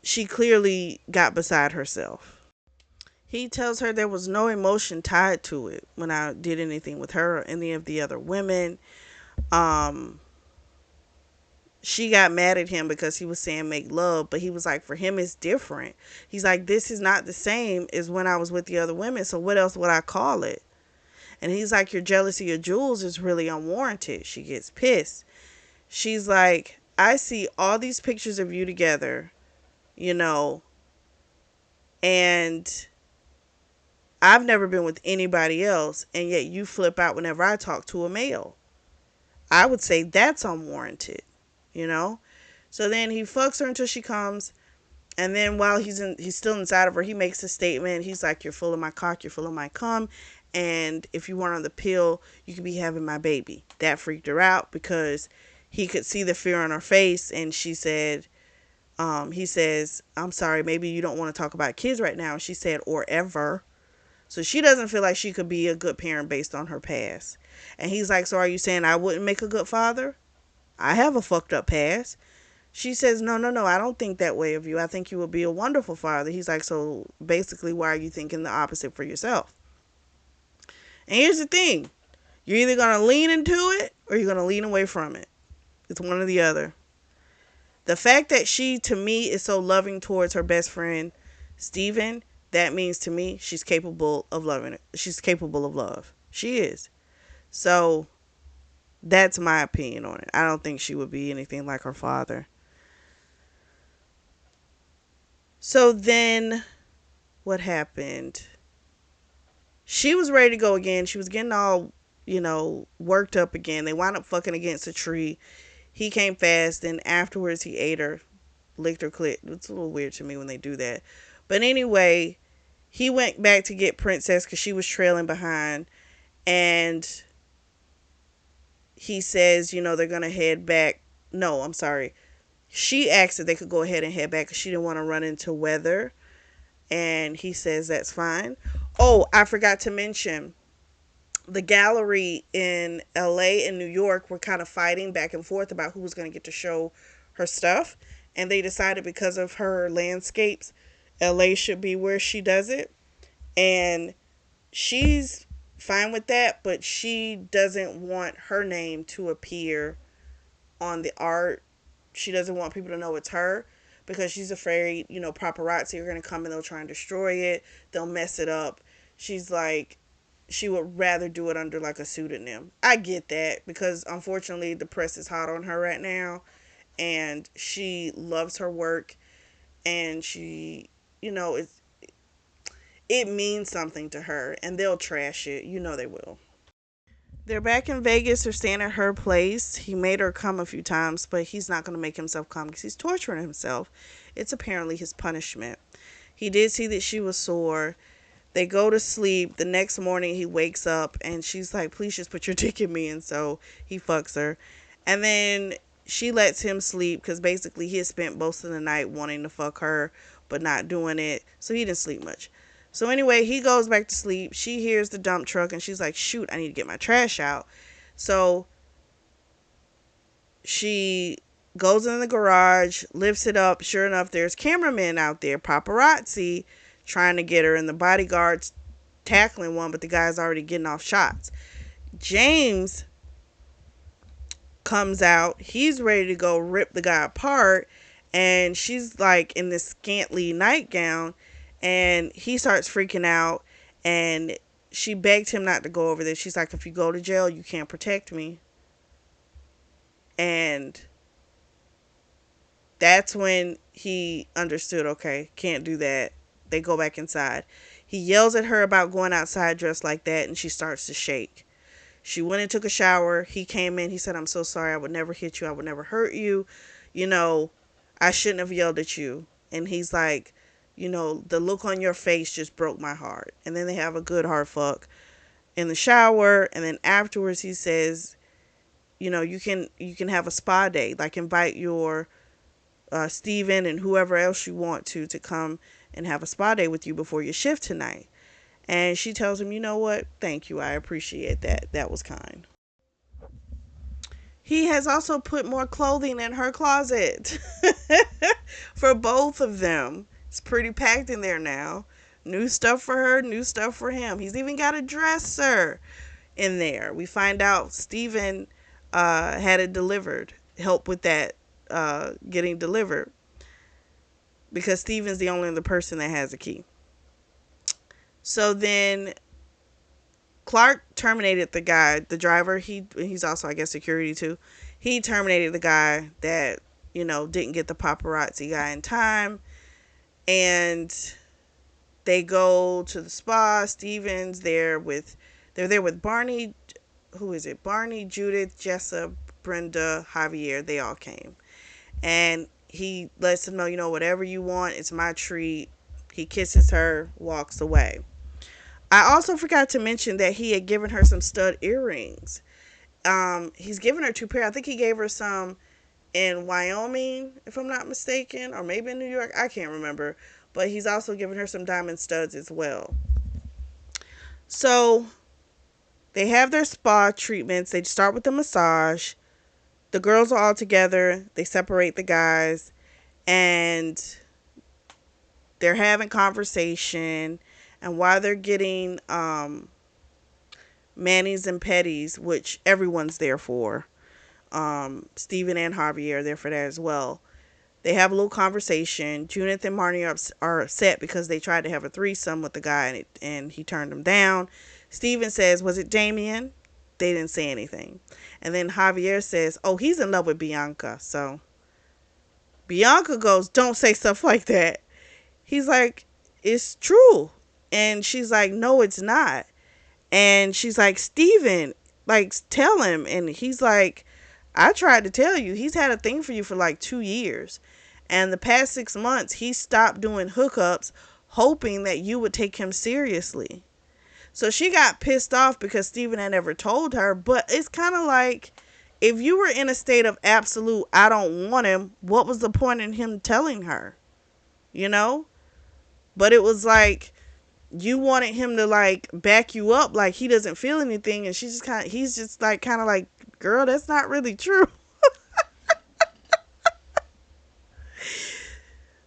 she clearly got beside herself. He tells her there was no emotion tied to it when I did anything with her or any of the other women. She got mad at him because he was saying make love, but he was like, for him it's different. He's like, this is not the same as when I was with the other women, so what else would I call it? And he's like, your jealousy of Jules is really unwarranted. She gets pissed. She's like, I see all these pictures of you together, and I've never been with anybody else, and yet you flip out whenever I talk to a male. I would say that's unwarranted, you know? So then he fucks her until she comes, and then while he's still inside of her, he makes a statement. He's like, you're full of my cock, you're full of my cum, and if you weren't on the pill, you could be having my baby. That freaked her out because he could see the fear on her face, and she said, he says, I'm sorry, maybe you don't want to talk about kids right now. And she said, or ever. So she doesn't feel like she could be a good parent based on her past. And he's like, so are you saying I wouldn't make a good father? I have a fucked up past. She says, no, no, no, I don't think that way of you. I think you would be a wonderful father. He's like, so basically, why are you thinking the opposite for yourself? And here's the thing. You're either going to lean into it or you're going to lean away from it. It's one or the other. The fact that she, to me, is so loving towards her best friend, Steven, that means to me she's capable of loving it. She's capable of love. She is. So that's my opinion on it. I don't think she would be anything like her father. So then what happened? She was ready to go again. She was getting all, worked up again. They wound up fucking against a tree. He came fast, and afterwards he ate her, licked her clit. It's a little weird to me when they do that. But anyway, he went back to get Princess because she was trailing behind. And he says, they're going to head back. No, I'm sorry. She asked if they could go ahead and head back because she didn't want to run into weather. And he says that's fine. Oh, I forgot to mention, the gallery in LA and New York were kind of fighting back and forth about who was going to get to show her stuff. And they decided because of her landscapes, LA should be where she does it. And she's fine with that, but she doesn't want her name to appear on the art. She doesn't want people to know it's her because she's afraid, paparazzi are going to come and they'll try and destroy it. They'll mess it up. she's like, she would rather do it under like a pseudonym. I get that because unfortunately the press is hot on her right now, and she loves her work, and she, you know, it means something to her, and they'll trash it. You know they will. They're back in Vegas. They're staying at her place. He made her come a few times, but he's not going to make himself come because he's torturing himself. It's apparently his punishment. He did see that she was sore. They go to sleep. The next morning, he wakes up and she's like, please just put your dick in me. And so he fucks her. And then she lets him sleep because basically he had spent most of the night wanting to fuck her, but not doing it. So he didn't sleep much. So anyway, he goes back to sleep. She hears the dump truck and she's like, shoot, I need to get my trash out. So she goes in the garage, lifts it up. Sure enough, there's cameramen out there, paparazzi, trying to get her, and the bodyguards tackling one, but the guy's already getting off shots. James comes out. He's ready to go rip the guy apart, and she's like in this scantily nightgown, and he starts freaking out, and she begged him not to go over there. She's like, if you go to jail, you can't protect me. And that's when he understood, okay, can't do that. They go back inside. He yells at her about going outside dressed like that, and she starts to shake. She went and took a shower. He came in. He said, I'm so sorry. I would never hit you. I would never hurt you. You know, I shouldn't have yelled at you. And he's like, you know, the look on your face just broke my heart. And then they have a good hard fuck in the shower. And then afterwards he says, you know, you can have a spa day. Like invite your Steven and whoever else you want to come and have a spa day with you before your shift tonight. And she tells him, you know what? Thank you. I appreciate that. That was kind. He has also put more clothing in her closet for both of them. It's pretty packed in there now. New stuff for her, new stuff for him. He's even got a dresser in there. We find out Steven had it delivered, help with that getting delivered, because Steven's the only other person that has a key. So then Clark terminated the guy, the driver. He's also, I guess, security too. He terminated the guy that, you know, didn't get the paparazzi guy in time. And they go to the spa. Steven's there with, they're there with Barney. Who is it? Barney, Judith, Jessa, Brenda, Javier. They all came. And he lets them know, you know, whatever you want, it's my treat. He kisses her, walks away. I also forgot to mention that he had given her some stud earrings. He's given her two pair. I think he gave her some in Wyoming, if I'm not mistaken, or maybe in New York. I can't remember. But he's also given her some diamond studs as well. So they have their spa treatments. They start with the massage. The girls are all together. They separate the guys. And they're having conversation. And while they're getting manis and petties, which everyone's there for, Steven and Harvey are there for that as well. They have a little conversation. Judith and Marnie are upset because they tried to have a threesome with the guy and he turned them down. Steven says, was it Damien? They didn't say anything. And then Javier says, oh, he's in love with Bianca. So Bianca goes, don't say stuff like that. He's like, it's true. And she's like, no, it's not. And she's like, Steven, like, tell him. And he's like, I tried to tell you. He's had a thing for you for like 2 years. And the past 6 months, he stopped doing hookups, hoping that you would take him seriously. So she got pissed off because Steven had never told her. But it's kind of like, if you were in a state of absolute, I don't want him, what was the point in him telling her? You know? But it was like, you wanted him to like back you up like he doesn't feel anything, and he's just like kind of like, girl, that's not really true.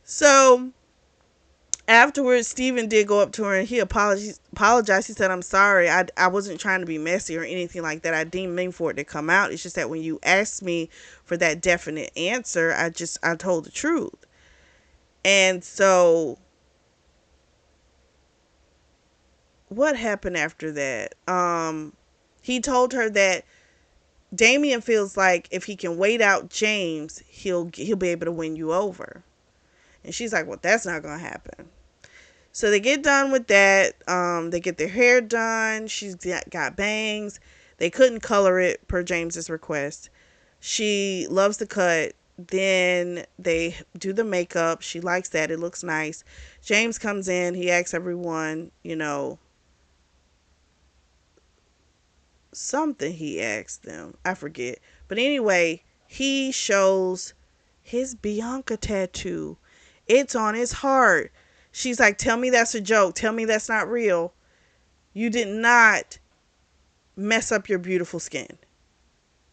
So afterwards, Steven did go up to her and he apologized. He said, I'm sorry. I wasn't trying to be messy or anything like that. I didn't mean for it to come out. It's just that when you asked me for that definite answer, I told the truth. And so what happened after that? He told her that Damien feels like if he can wait out James, he'll be able to win you over. And she's like, well, that's not gonna happen. So they get done with that. They get their hair done. She's got bangs. They couldn't color it per James's request. She loves the cut. Then they do the makeup. She likes that. It looks nice. James comes in. He asks everyone, something he asked them. I forget. But anyway, he shows his Bianca tattoo. It's on his heart. She's like, tell me that's a joke. Tell me that's not real. You did not mess up your beautiful skin.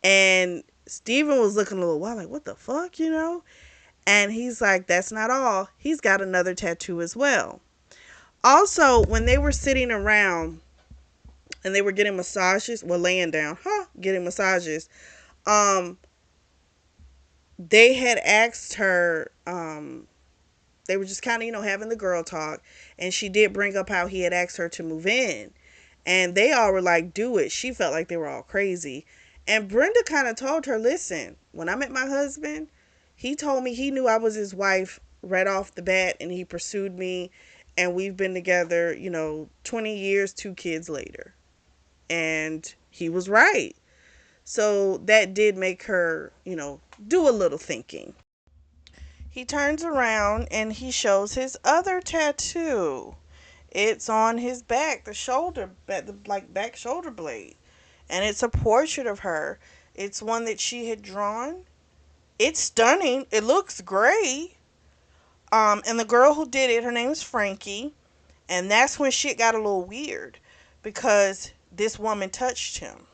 And Steven was looking a little wild, like, what the fuck, And he's like, that's not all. He's got another tattoo as well. Also, when they were sitting around and they were getting massages, well, laying down, getting massages, they had asked her, they were just kind of, having the girl talk, and she did bring up how he had asked her to move in. And they all were like, do it. She felt like they were all crazy. And Brenda kind of told her, listen, when I met my husband, he told me he knew I was his wife right off the bat, and he pursued me, and we've been together, 20 years, 2 kids later. And he was right. So that did make her, do a little thinking. He turns around and he shows his other tattoo. It's on his back, the shoulder, the back shoulder blade, and it's a portrait of her. It's one that she had drawn. It's stunning. It looks great. And the girl who did it, her name is Frankie, and that's when shit got a little weird because this woman touched him,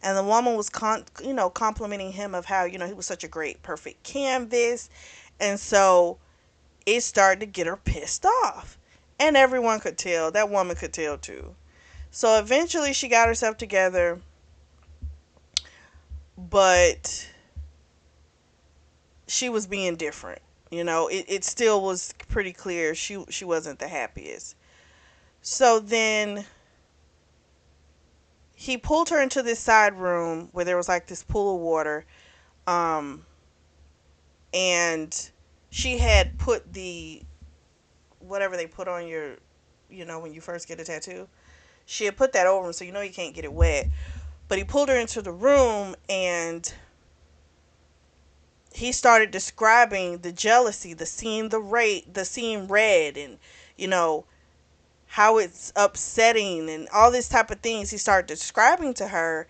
and the woman was complimenting him of how he was such a great, perfect canvas, and so it started to get her pissed off. And everyone could tell. That woman could tell too. So eventually she got herself together. But she was being different. It still was pretty clear she wasn't the happiest. So then he pulled her into this side room where there was like this pool of water. And she had put the whatever they put on your, when you first get a tattoo. She had put that over him, so you can't get it wet. But he pulled her into the room, and he started describing the jealousy, the seeing the seeing red, and how it's upsetting, and all this type of things. He started describing to her,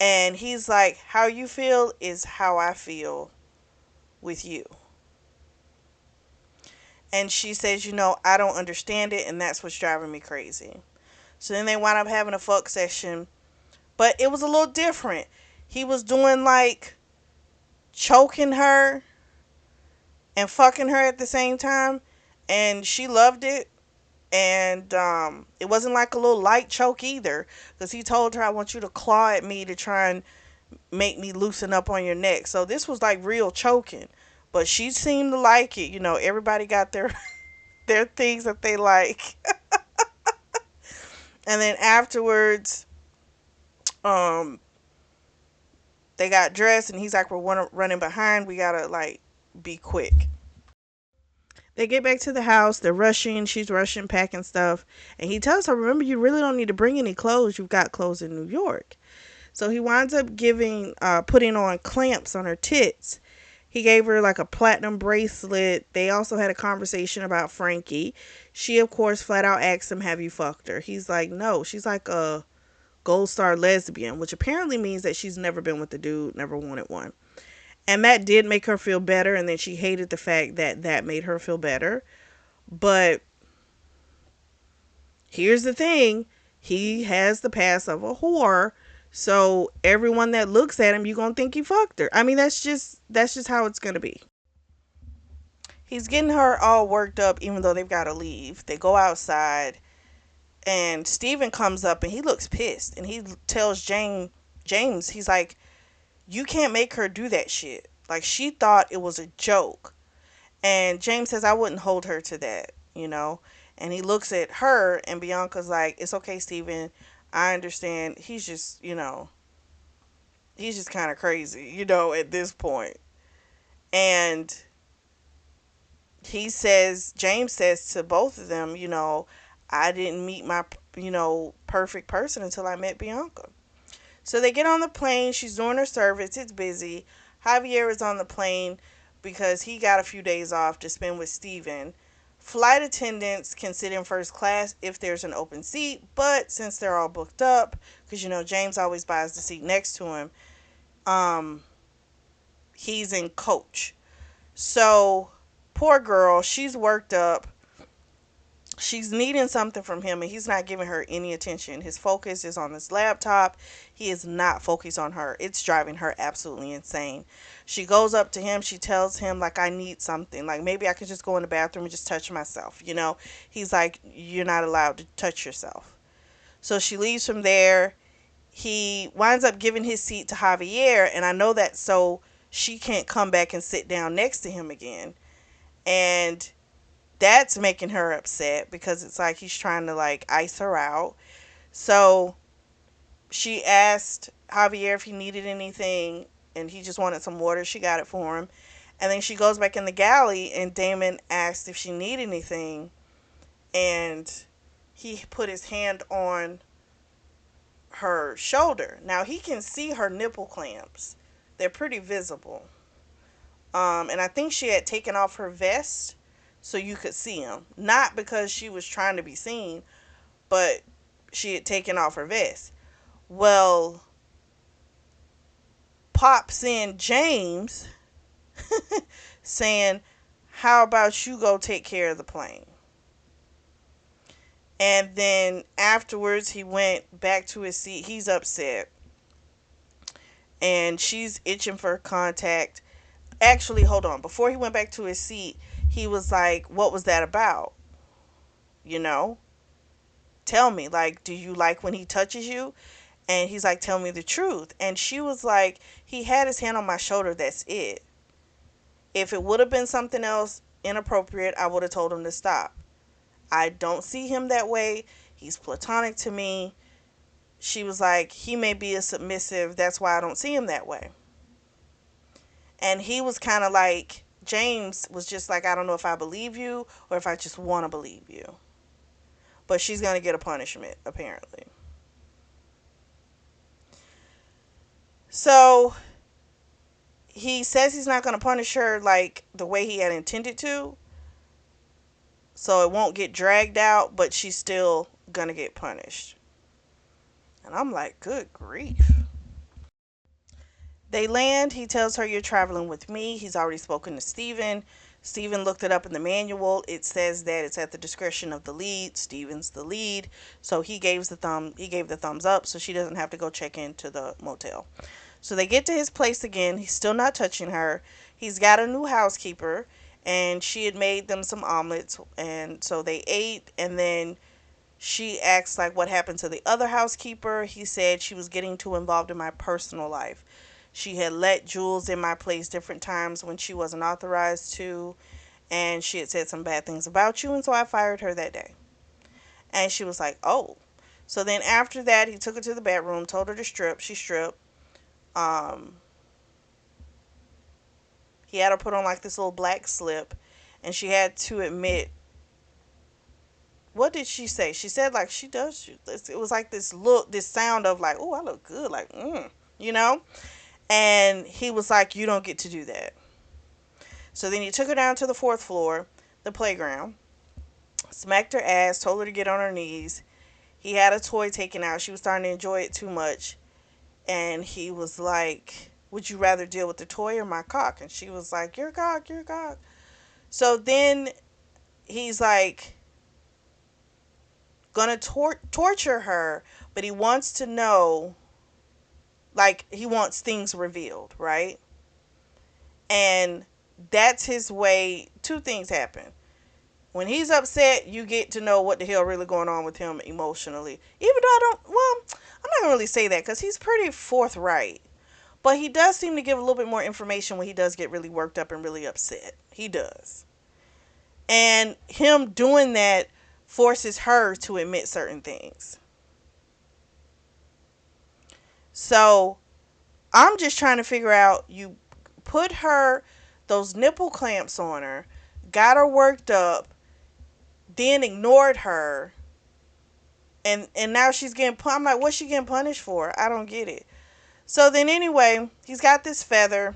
and he's like, "How you feel is how I feel with you." And she says, I don't understand it, and that's what's driving me crazy. So then they wound up having a fuck session. But it was a little different. He was doing like choking her and fucking her at the same time. And she loved it. And it wasn't like a little light choke either. Because he told her, I want you to claw at me to try and make me loosen up on your neck. So this was like real choking. But she seemed to like it. Everybody got their their things that they like. And then afterwards, they got dressed, and he's like, we're running behind. We gotta like be quick. They get back to the house. They're rushing. She's rushing, packing stuff. And he tells her, remember, you really don't need to bring any clothes. You've got clothes in New York. So he winds up putting on clamps on her tits. He gave her like a platinum bracelet. They also had a conversation about Frankie. She, of course, flat out asked him, have you fucked her? He's like, no. She's like a gold star lesbian, which apparently means that she's never been with a dude, never wanted one. And that did make her feel better, and then she hated the fact that that made her feel better. But here's the thing. He has the past of a whore, so everyone that looks at him, you're going to think he fucked her. I mean, that's just how it's going to be. He's getting her all worked up, even though they've got to leave. They go outside, and Steven comes up, and he looks pissed. And he tells James, he's like, you can't make her do that shit. Like, she thought it was a joke. And James says, I wouldn't hold her to that, And And he looks at her, and Bianca's like, "It's okay, Steven. I understand. He's just kind of crazy, at this point." And James says to both of them, "I didn't meet my, perfect person until I met Bianca." So they get on the plane. She's doing her service. It's busy. Javier is on the plane because he got a few days off to spend with Steven. Flight attendants can sit in first class if there's an open seat, but since they're all booked up, because James always buys the seat next to him, um, he's in coach. So poor girl, she's worked up. She's needing something from him, and he's not giving her any attention. His focus is on his laptop. He is not focused on her. It's driving her absolutely insane. She goes up to him. She tells him, like, "I need something. Like, maybe I could just go in the bathroom and just touch myself." He's like, "You're not allowed to touch yourself." So she leaves from there. He winds up giving his seat to Javier, and I know that so she can't come back and sit down next to him again. And that's making her upset because it's like he's trying to like ice her out. So she asked Javier if he needed anything, and he just wanted some water. She got it for him. And then she goes back in the galley, and Damon asked if she needed anything, and he put his hand on her shoulder. Now he can see her nipple clamps. They're pretty visible. And I think she had taken off her vest so you could see him. Not because she was trying to be seen, but she had taken off her vest. Well, pops in James saying, "How about you go take care of the plane?" And then afterwards, he went back to his seat. He's upset. And she's itching for contact. Actually, hold on. Before he went back to his seat, he was like, "What was that about? You know? Tell me. Like, do you like when he touches you?" And he's like, "Tell me the truth." And she was like, "He had his hand on my shoulder. That's it. If it would have been something else inappropriate, I would have told him to stop. I don't see him that way. He's platonic to me." She was like, "He may be a submissive. That's why I don't see him that way." And he was kind of like, James was just like, "I don't know if I believe you or if I just want to believe you." But she's going to get a punishment, apparently. So he says he's not going to punish her like the way he had intended to. So it won't get dragged out, but she's still going to get punished. And I'm like, good grief. They land. He tells her, "You're traveling with me." He's already spoken to Steven. Steven looked it up in the manual. It says that it's at the discretion of the lead. Steven's the lead. So he gave the thumbs up so she doesn't have to go check into the motel. So they get to his place again. He's still not touching her. He's got a new housekeeper, and she had made them some omelets, and so they ate. And then she asked like what happened to the other housekeeper. He said she was getting too involved in my personal life. She had let Jules in my place different times when she wasn't authorized to, and she had said some bad things about you, and so I fired her that day. And she was like, "Oh." So then after that, he took her to the bedroom, told her to strip. She stripped. Um, he had her put on like this little black slip, and she had to admit, what did she say? She said like she does. It was like this look, this sound of like, "Oh, I look good," like, you know. And he was like, "You don't get to do that." So then he took her down to the fourth floor, the playground, smacked her ass, told her to get on her knees. He had a toy taken out. She was starting to enjoy it too much. And he was like, "Would you rather deal with the toy or my cock?" And she was like, "Your cock, your cock." So then he's like, gonna torture her, but he wants to know, like, he wants things revealed, right? And that's his way. Two things happen. When he's upset, you get to know what the hell really going on with him emotionally. Even though I don't, well, I'm not gonna really say that because he's pretty forthright. But he does seem to give a little bit more information when he does get really worked up and really upset. He does. And him doing that forces her to admit certain things. So I'm just trying to figure out, you put her those nipple clamps on her, got her worked up, then ignored her, and now she's getting I'm like, what's she getting punished for? I don't get it. So then anyway, he's got this feather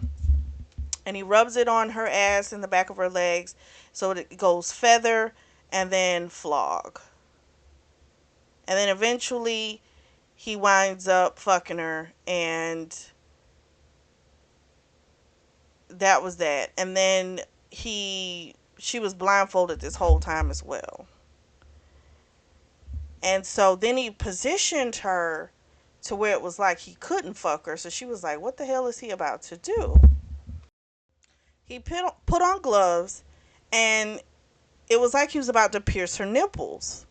and he rubs it on her ass and the back of her legs. So it goes feather and then flog. And then eventually he winds up fucking her, and that was that. And then she was blindfolded this whole time as well. And so then he positioned her to where it was like he couldn't fuck her. So she was like, what the hell is he about to do? He put on gloves, and it was like he was about to pierce her nipples.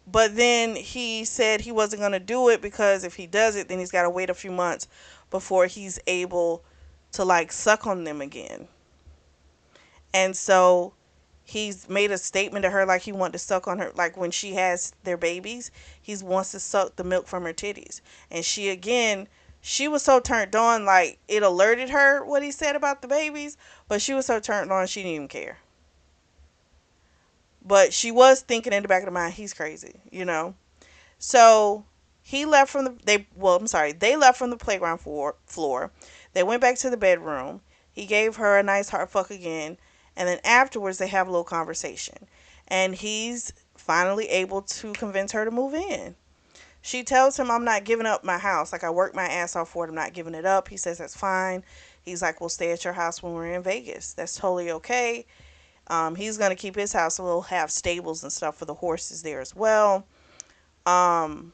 But then he said he wasn't going to do it because if he does it, then he's got to wait a few months before he's able to like suck on them again. And so he's made a statement to her like he wanted to suck on her, like when she has their babies, he wants to suck the milk from her titties. And she was so turned on, like it alerted her what he said about the babies, but she was so turned on she didn't even care. But she was thinking in the back of the mind, he's crazy, you know. So he left from they left from the playground floor. They went back to the bedroom. He gave her a nice hard fuck again, and then afterwards they have a little conversation. And he's finally able to convince her to move in. She tells him, I'm not giving up my house. Like, I worked my ass off for it. I'm not giving it up. He says that's fine. He's like, we'll stay at your house when we're in Vegas. That's totally okay. He's going to keep his house, so we'll have stables and stuff for the horses there as well. Um,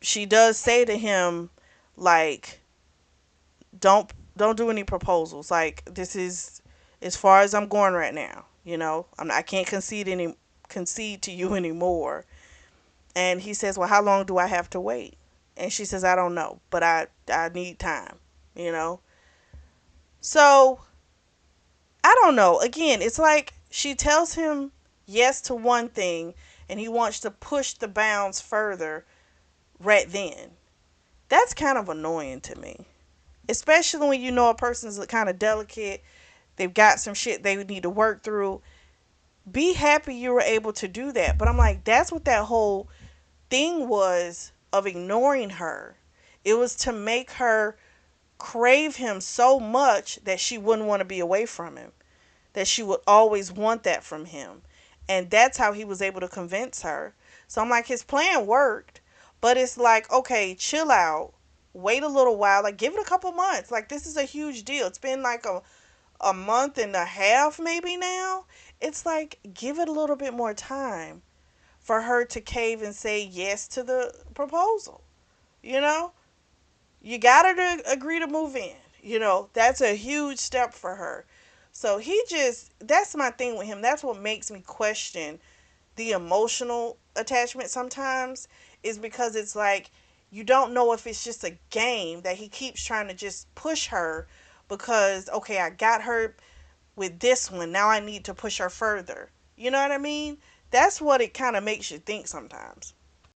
she does say to him, like, don't do any proposals. Like, this is as far as I'm going right now. You know, I can't concede to you anymore. And he says, well, how long do I have to wait? And she says, I don't know, but I need time. You know, so I don't know. Again, it's like she tells him yes to one thing, and he wants to push the bounds further right then. That's kind of annoying to me, especially when you know a person's kind of delicate. They've got some shit they would need to work through. Be happy you were able to do that. But I'm like, that's what that whole thing was of ignoring her. It was to make her crave him so much that she wouldn't want to be away from him, that she would always want that from him. And that's how he was able to convince her. So I'm like, his plan worked, but it's like, okay, chill out. Wait a little while. Like, give it a couple months. Like, this is a huge deal. It's been like a month and a half maybe now. It's like, give it a little bit more time for her to cave and say yes to the proposal. You know? You got her to agree to move in. You know, that's a huge step for her. So that's my thing with him. That's what makes me question the emotional attachment sometimes, is because it's like you don't know if it's just a game that he keeps trying to just push her because, okay, I got her with this one. Now I need to push her further. You know what I mean? That's what it kind of makes you think sometimes.